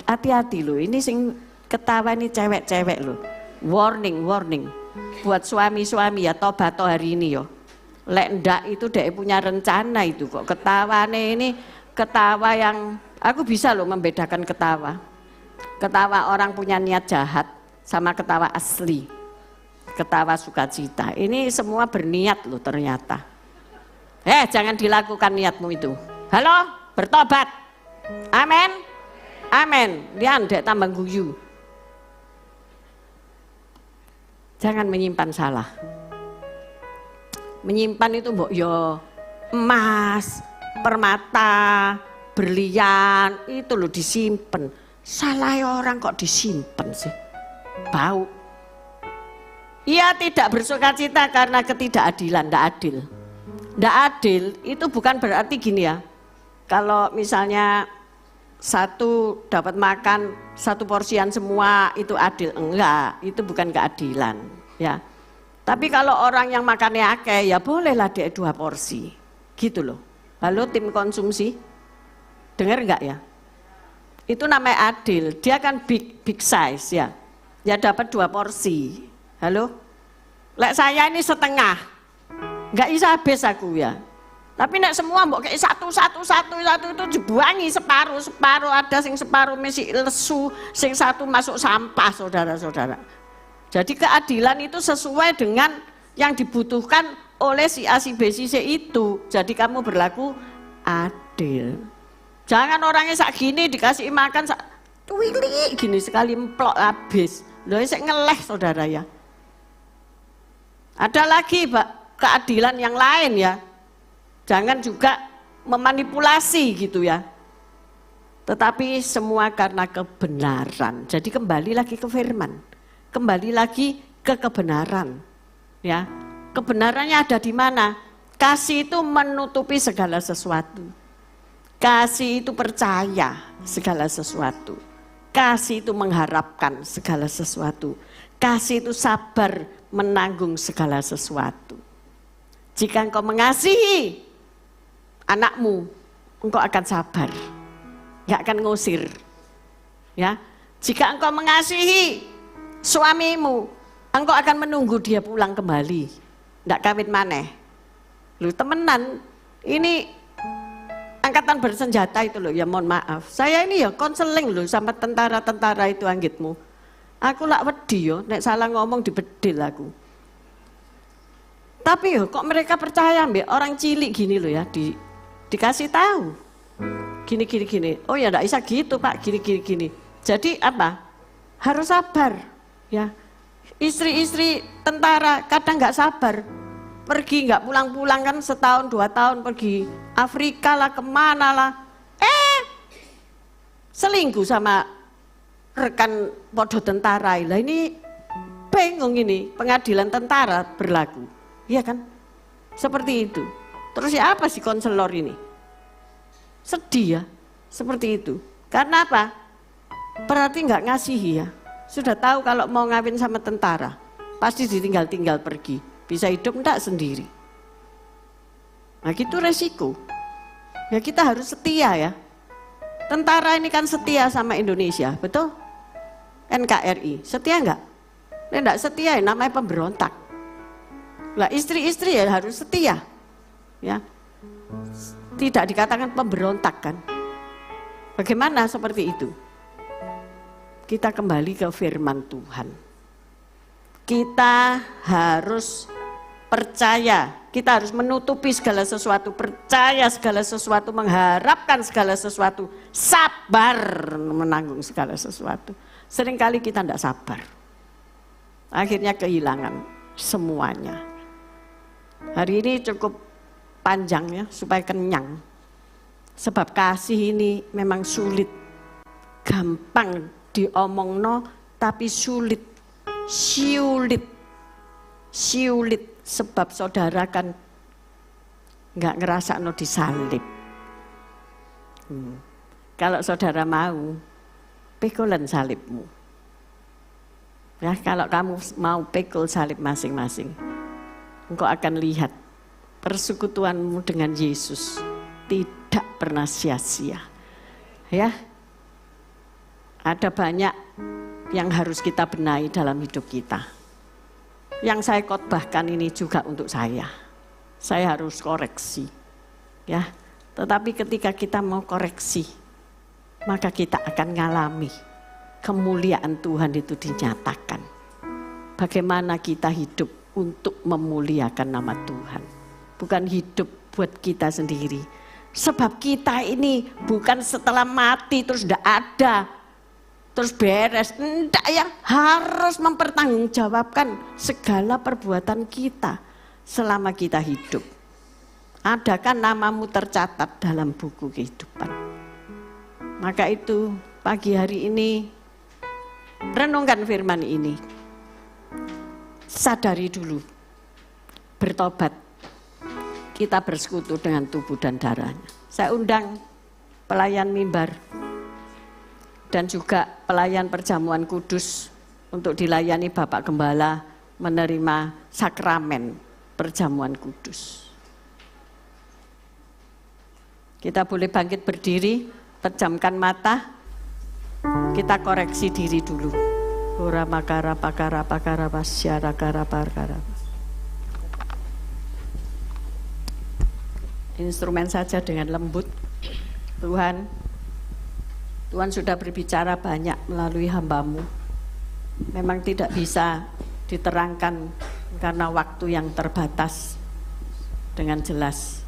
S7: Hati-hati loh, ini sing ketawa ini cewek-cewek loh. Warning. Buat suami-suami ya, tobat hari ini yo. Lek ndak itu dia punya rencana itu kok ketawanya ini ketawa yang aku bisa loh membedakan ketawa. Ketawa orang punya niat jahat sama ketawa asli. Ketawa sukacita. Ini semua berniat loh ternyata. Jangan dilakukan niatmu itu. Halo, bertobat. Amin. Amin. Lian dek tambah guyu. Jangan menyimpan salah. Menyimpan itu mbok yo emas, permata, berlian, itu loh disimpan. Salah orang kok disimpan sih? Bau. Ia tidak bersukacita karena ketidakadilan, tidak adil. Tidak adil itu bukan berarti gini ya. Kalau misalnya satu dapat makan satu porsian semua itu adil, enggak, itu bukan keadilan ya. Tapi kalau orang yang makannya akeh ya bolehlah dia 2 porsi gitu loh. Halo tim konsumsi, dengar enggak ya? Itu namanya adil, dia kan big size ya, ya dapat 2 porsi. Halo, lek saya ini setengah, enggak bisa habis aku ya. Tapi nek semua mbok kayak satu itu dibuangi separuh, ada sing separuh masih lesu, sing satu masuk sampah, saudara-saudara. Jadi keadilan itu sesuai dengan yang dibutuhkan oleh si A, si B, si C itu. Jadi kamu berlaku adil. Jangan orangnya sak gini dikasih makan sak tuwili gini sekali emplok habis. Loh sik ngeleh saudara ya. Ada lagi Pak, keadilan yang lain ya. Jangan juga memanipulasi gitu ya. Tetapi semua karena kebenaran. Jadi kembali lagi ke firman. Kembali lagi ke kebenaran. Ya. Kebenarannya ada di mana? Kasih itu menutupi segala sesuatu. Kasih itu percaya segala sesuatu. Kasih itu mengharapkan segala sesuatu. Kasih itu sabar menanggung segala sesuatu. Jika engkau mengasihi anakmu, engkau akan sabar, nggak akan ngusir. Ya, jika engkau mengasihi suamimu, engkau akan menunggu dia pulang kembali, nggak kawin maneh. Lu temenan, ini angkatan bersenjata itu loh, ya mohon maaf. Saya ini ya konseling loh sama tentara-tentara itu anggitmu. Aku lak wedi yo, nek salah ngomong dibedil aku. Tapi yo kok mereka percaya mbak orang cilik gini loh ya, dikasih tahu gini. Oh ya enggak bisa gitu Pak, gini. Jadi apa? Harus sabar ya. Istri-istri tentara kadang nggak sabar, pergi nggak pulang-pulang kan setahun 2 tahun pergi Afrika lah kemana lah, selingkuh sama rekan podo tentara lah. Ini bingung ini pengadilan tentara berlaku. Iya kan? Seperti itu. Terus ya apa sih konselor ini? Sedih ya, seperti itu. Karena apa? Berarti nggak ngasihi ya. Sudah tahu kalau mau ngawin sama tentara, pasti ditinggal-tinggal pergi. Bisa hidup enggak sendiri. Nah gitu resiko. Ya kita harus setia ya. Tentara ini kan setia sama Indonesia, betul? NKRI, setia enggak? Ini enggak setia, ya, namanya pemberontak. Lah istri-istri ya harus setia, ya. Tidak dikatakan pemberontak kan? Bagaimana seperti itu? Kita kembali ke firman Tuhan. Kita harus percaya, kita harus menutupi segala sesuatu, percaya segala sesuatu, mengharapkan segala sesuatu, sabar menanggung segala sesuatu. Seringkali kita tidak sabar, akhirnya kehilangan semuanya. Hari ini cukup panjang ya, supaya kenyang. Sebab kasih ini memang sulit, gampang diomongno tapi sulit. Sebab saudara kan nggak ngerasa no disalib. Kalau saudara mau, pikulan salibmu. Ya, kalau kamu mau pikul salib masing-masing, engkau akan lihat persekutuanmu dengan Yesus tidak pernah sia-sia. Ya, ada banyak yang harus kita benahi dalam hidup kita. Yang saya khotbahkan ini juga untuk saya. Saya harus koreksi. Ya, tetapi ketika kita mau koreksi, maka kita akan ngalami kemuliaan Tuhan itu dinyatakan. Bagaimana kita hidup untuk memuliakan nama Tuhan. Bukan hidup buat kita sendiri. Sebab kita ini bukan setelah mati terus tidak ada, terus beres. Enggak ya, harus mempertanggungjawabkan segala perbuatan kita selama kita hidup. Adakah namamu tercatat dalam buku kehidupan? Maka itu pagi hari ini renungkan firman ini. Sadari dulu, bertobat. Kita bersekutu dengan tubuh dan darahnya. Saya undang pelayan mimbar dan juga pelayan perjamuan kudus untuk dilayani Bapak Gembala menerima sakramen perjamuan kudus. Kita boleh bangkit berdiri, pejamkan mata, kita koreksi diri dulu. Ora makara pakara pakara pasyara kara pakara. Instrumen saja dengan lembut. Tuhan sudah berbicara banyak melalui hamba-Mu. Memang tidak bisa diterangkan karena waktu yang terbatas dengan jelas.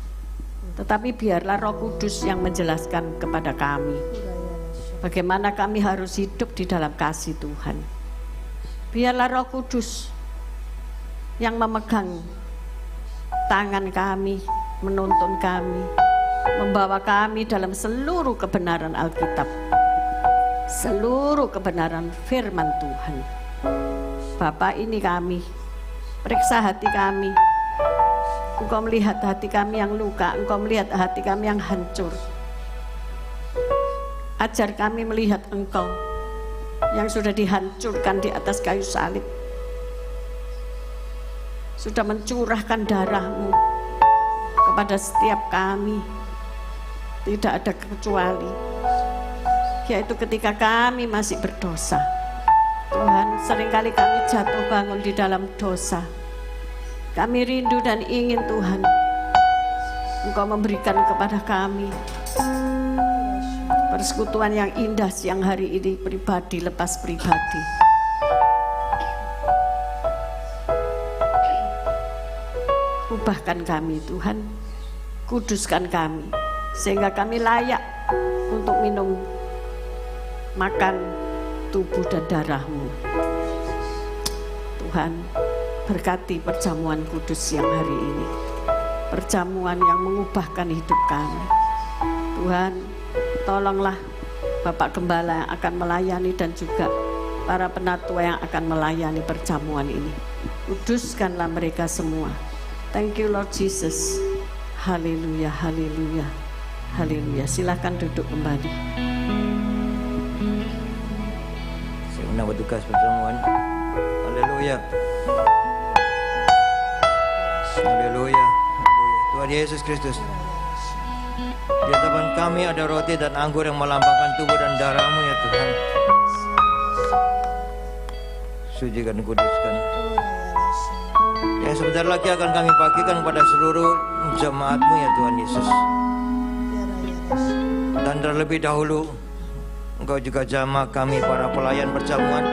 S7: Tetapi biarlah Roh Kudus yang menjelaskan kepada kami bagaimana kami harus hidup di dalam kasih Tuhan. Biarlah Roh Kudus yang memegang tangan kami, menuntun kami, membawa kami dalam seluruh kebenaran Alkitab, seluruh kebenaran firman Tuhan. Bapa, ini kami, periksa hati kami. Engkau melihat hati kami yang luka, Engkau melihat hati kami yang hancur. Ajar kami melihat Engkau yang sudah dihancurkan di atas kayu salib, sudah mencurahkan darah-Mu kepada setiap kami, tidak ada kecuali, yaitu ketika kami masih berdosa. Tuhan, seringkali kami jatuh bangun di dalam dosa. Kami rindu dan ingin Tuhan, Engkau memberikan kepada kami persekutuan yang indah siang hari ini, pribadi lepas pribadi. Ubahkan kami Tuhan, kuduskan kami, sehingga kami layak untuk minum, makan tubuh dan darah-Mu. Tuhan, berkati perjamuan kudus siang hari ini, perjamuan yang mengubahkan hidup kami. Tuhan, tolonglah Bapak Gembala yang akan melayani dan juga para penatua yang akan melayani perjamuan ini. Kuduskanlah mereka semua. Thank you Lord Jesus. Haleluya, haleluya, haleluya. Silakan duduk kembali.
S8: Saya undang bertugas perjamuan. Haleluya. Haleluya. Tuhan Yesus Kristus. Di hadapan kami ada roti dan anggur yang melambangkan tubuh dan darah-Mu ya Tuhan. Sucikan, kuduskan. Yang sebentar lagi akan kami bagikan kepada seluruh jemaat-Mu ya Tuhan Yesus. Dan terlebih dahulu Engkau juga jamah kami para pelayan perjamuan.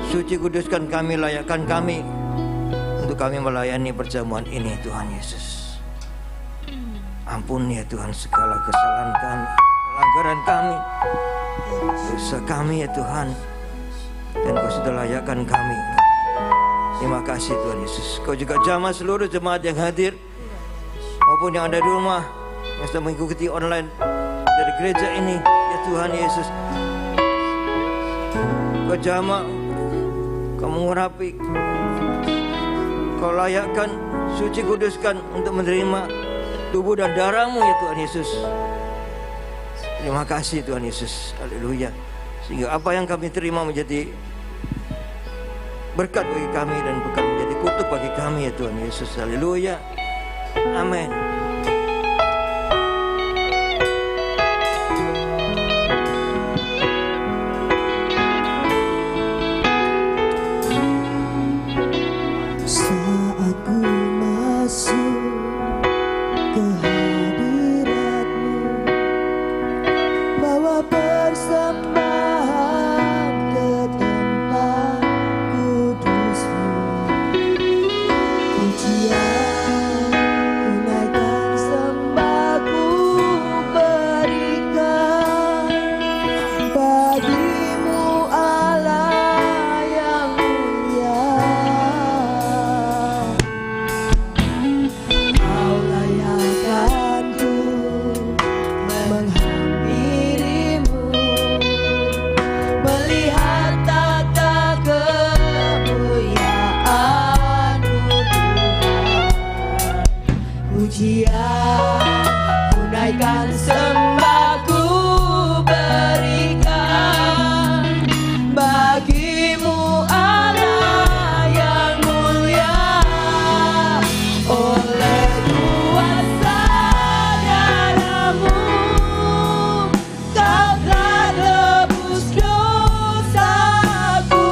S8: Suci, kuduskan kami, layakkan kami untuk kami melayani perjamuan ini Tuhan Yesus. Ampuni ya Tuhan segala kesalahan kami, pelanggaran kami, dosa kami ya Tuhan. Dan Kau sudah layakkan kami. Terima kasih Tuhan Yesus. Kau juga jamah seluruh jemaat yang hadir maupun yang ada di rumah yang sedang mengikuti online dari gereja ini ya Tuhan Yesus. Kau jamah, Kau mengurapi, Kau layakkan, suci, kuduskan untuk menerima tubuh dan darah-Mu ya Tuhan Yesus. Terima kasih Tuhan Yesus. Haleluya. Sehingga apa yang kami terima menjadi berkat bagi kami dan bukan menjadi kutuk bagi kami ya Tuhan Yesus. Haleluya. Amin.
S1: Saat ku masuk ke hadirat-Mu, bawa persembahan ke tempat kudus-Mu. Pujian ku naikkan, sembah ku berikan bagi-Mu Allah yang mulia. Kau layakkan ku menghampiri-Mu, melihat tata kemuliaan-Mu Tuhan. Pujian ku naikkan, sembah ku berikan bagi-Mu Allah yang mulia. Oleh kuasa darah-Mu, Kau telah tebus dosaku.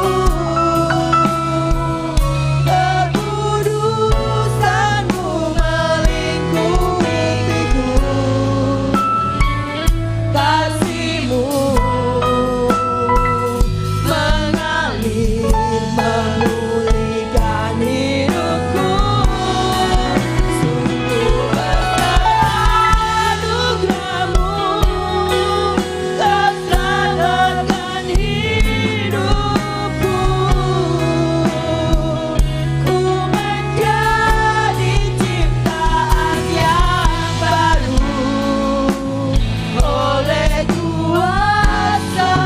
S1: Kekudusan-Mu melingkupiku, kasih-Mu mengalir memulihkan hidupku. Sungguh besar anugerah-Mu, Kau selamatkan hidupku. Ku menjadi ciptaan yang baru oleh kuasa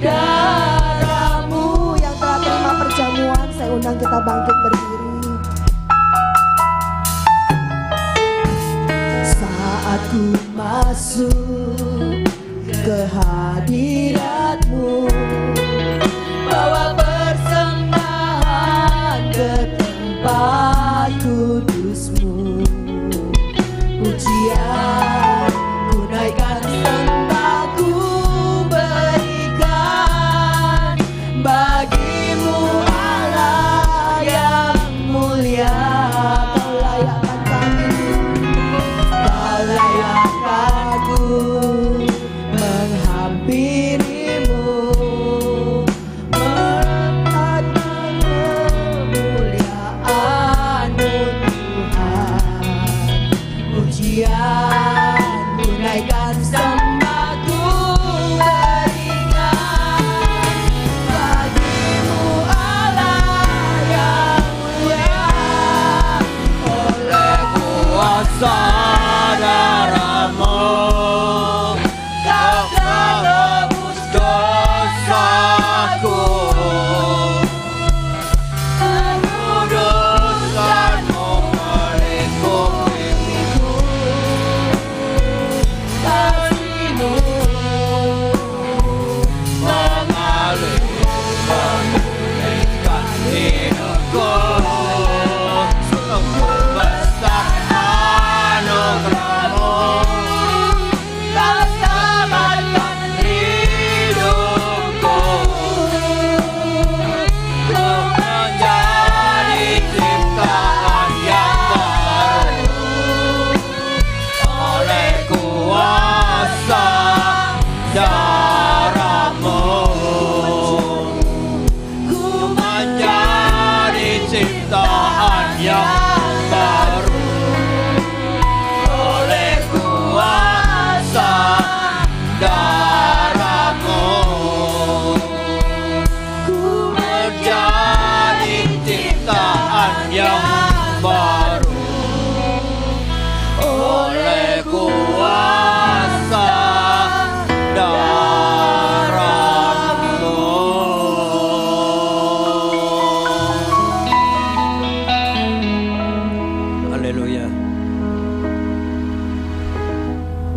S1: darah-Mu. Yang telah terima perjamuan, saya undang kita bangkit berdiri. Saat ku masuk ke hadirat-Mu, bawa persembahan ke tempat kudus-Mu. Pujian ku naikkan, sembah ku berikan bagi-Mu Allah yang mulia. Kau layakkan kami, Kau layakkan ku menghampiri-Mu,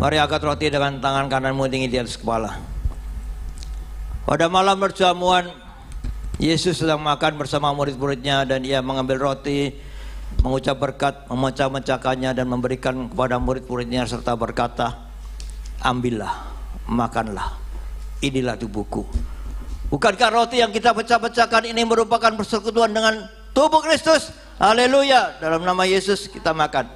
S8: Mari angkat roti dengan tangan kananmu tinggi di atas kepala. Pada malam perjamuan, Yesus sedang makan bersama murid-muridnya dan ia mengambil roti, mengucap berkat, memecah-mecahkannya dan memberikan kepada murid-muridnya serta berkata, ambillah, makanlah, inilah tubuhku. Bukankah roti yang kita pecah-pecahkan ini merupakan persekutuan dengan tubuh Kristus? Haleluya. Dalam nama Yesus kita makan.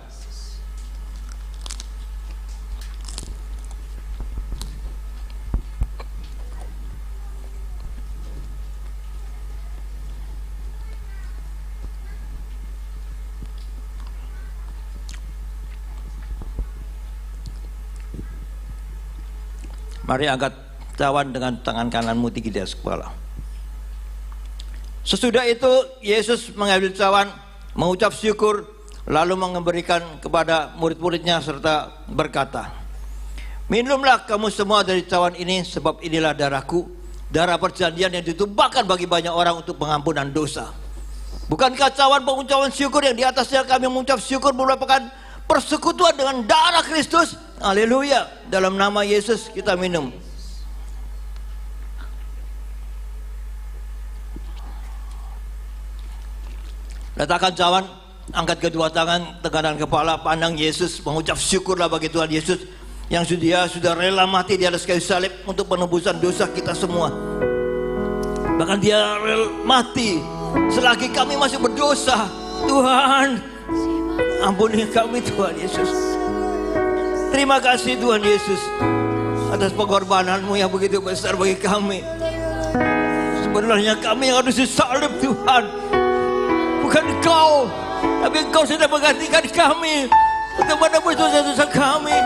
S8: Mari angkat cawan dengan tangan kananmu tinggi di atas kepala. Sesudah itu Yesus mengambil cawan, mengucap syukur, lalu memberikan kepada murid-muridnya serta berkata, minumlah kamu semua dari cawan ini, sebab inilah darahku, darah perjanjian yang ditumpahkan bagi banyak orang untuk pengampunan dosa. Bukankah cawan pengucapan syukur yang di atasnya kami mengucap syukur merupakan persekutuan dengan darah Kristus? Haleluya. Dalam nama Yesus kita minum. Letakkan cawan, angkat kedua tangan, tegakkan kepala, pandang Yesus, mengucap syukurlah bagi Tuhan Yesus yang sudah rela mati di atas kayu salib untuk penebusan dosa kita semua. Bahkan dia rela mati selagi kami masih berdosa. Tuhan, ampuni kami Tuhan Yesus. Terima kasih Tuhan Yesus atas pengorbananmu yang begitu besar bagi kami. Sebenarnya kami yang harus disalib Tuhan, bukan Engkau, tapi Engkau sudah menggantikan kami untuk menebus dosa-dosa kami.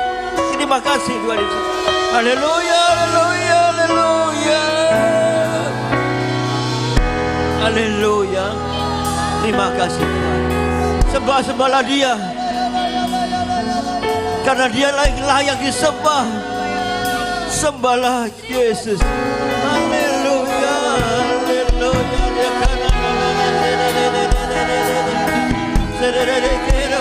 S8: Terima kasih Tuhan Yesus. Haleluya, haleluya, haleluya, haleluya. Terima kasih Tuhan. Sembah-sembahlah Dia, karena Dia layak disembah. Sembahlah Yesus. Haleluya, haleluya. Haleluya.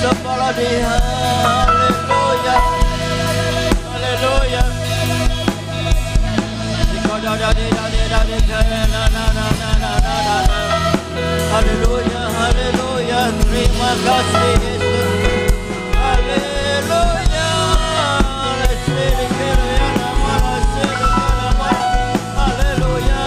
S8: Sembahlah Dia. Haleluya, haleluya. Haleluya, haleluya. Terima kasih Yesus. Haleluya. Yesus, terima kasih. Haleluya.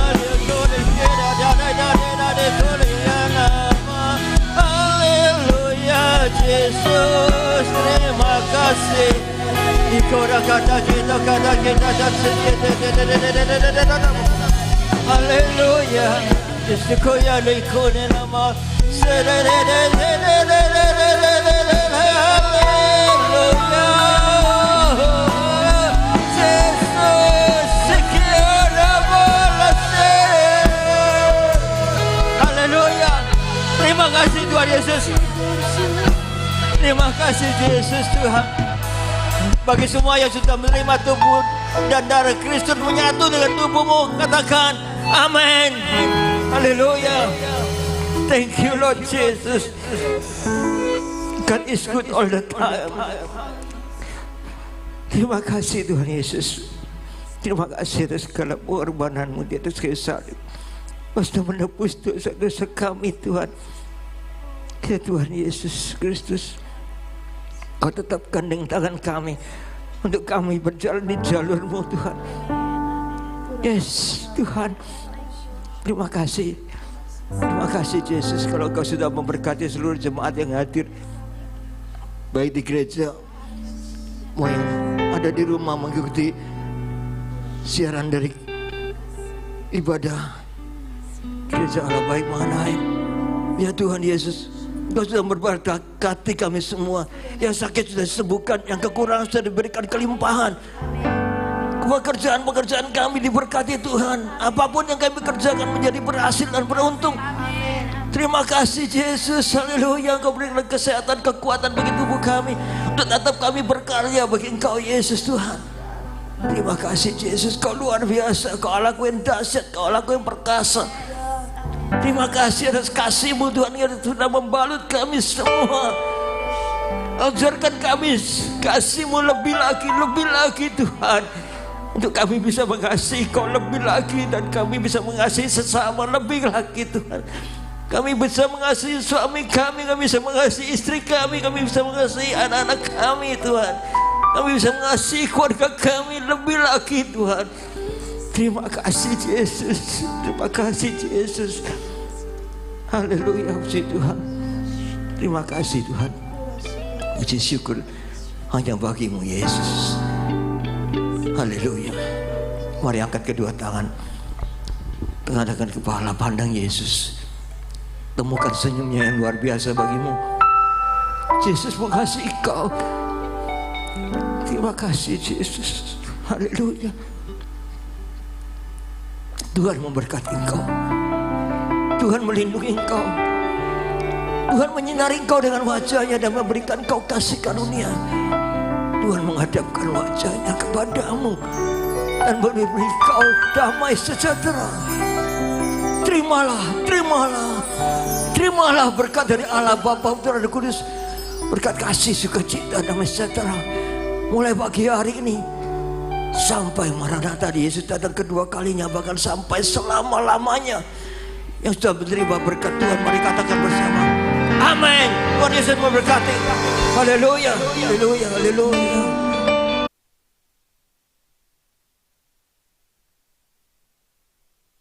S8: Haleluya. Terima kasih Tuhan Yesus. Terima kasih Yesus Tuhan. Bagi semua yang sudah menerima tubuh dan darah Kristus menyatu dengan tubuhmu, katakan amin. Haleluya. Thank you Lord Jesus. God is good all the time. Terima kasih Tuhan Yesus. Terima kasih atas segala pengorbananmu di atas kayu salib. Sudah menebus dosa-dosa kami Tuhan. Ya Tuhan Yesus Kristus, Kau tetap gandeng tangan kami untuk kami berjalan di jalur-Mu Tuhan. Yes Tuhan. Terima kasih. Terima kasih Yesus kalau Kau sudah memberkati seluruh jemaat yang hadir, baik di gereja maupun yang ada di rumah mengikuti siaran dari ibadah Gereja Allah Baik Mahanaim. Ya Tuhan Yesus, Engkau sudah memberkati kami semua. Yang sakit sudah disembuhkan, yang kekurangan sudah diberikan kelimpahan. Pekerjaan-pekerjaan kami diberkati Tuhan. Apapun yang kami kerjakan menjadi berhasil dan beruntung. Terima kasih Yesus, haleluya. Engkau berikan kesehatan, kekuatan bagi tubuh kami untuk tetap kami berkarya bagi Engkau Yesus Tuhan. Terima kasih Yesus, Kau luar biasa. Kau Allahku yang dahsyat, Kau Allahku yang perkasa. Terima kasih atas kasih-Mu Tuhan yang sudah membalut kami semua. Ajarkan kami kasih-Mu lebih lagi Tuhan. Untuk kami bisa mengasihi Kau lebih lagi, dan kami bisa mengasihi sesama lebih lagi Tuhan. Kami bisa mengasihi suami kami bisa mengasihi istri kami bisa mengasihi anak-anak kami Tuhan. Kami bisa mengasihi keluarga kami lebih lagi Tuhan. Terima kasih Yesus, terima kasih Yesus. Haleluya, puji Tuhan. Terima kasih Tuhan. Puji syukur hanya bagi-Mu Yesus. Haleluya. Mari angkat kedua tangan, tengadahkan kepala, pandang Yesus. Temukan senyumnya yang luar biasa bagi-Mu. Yesus mengasihi Kau. Terima kasih Yesus. Haleluya. Tuhan memberkati Engkau. Tuhan melindungi Engkau. Tuhan menyinari Engkau dengan wajah-Nya dan memberikan Engkau kasih karunia. Tuhan menghadapkan wajah-Nya kepadamu dan memberi Engkau damai sejahtera. Terimalah berkat dari Allah Bapa, Putra dan Kudus. Berkat kasih, sukacita, damai sejahtera. Mulai pagi hari ini sampai Maranatha Yesus datang kedua kalinya, bahkan sampai selama-lamanya. Yang sudah menerima berkat Tuhan, mari katakan bersama, amin. Tuhan Yesus memberkati. Haleluya, haleluya, haleluya.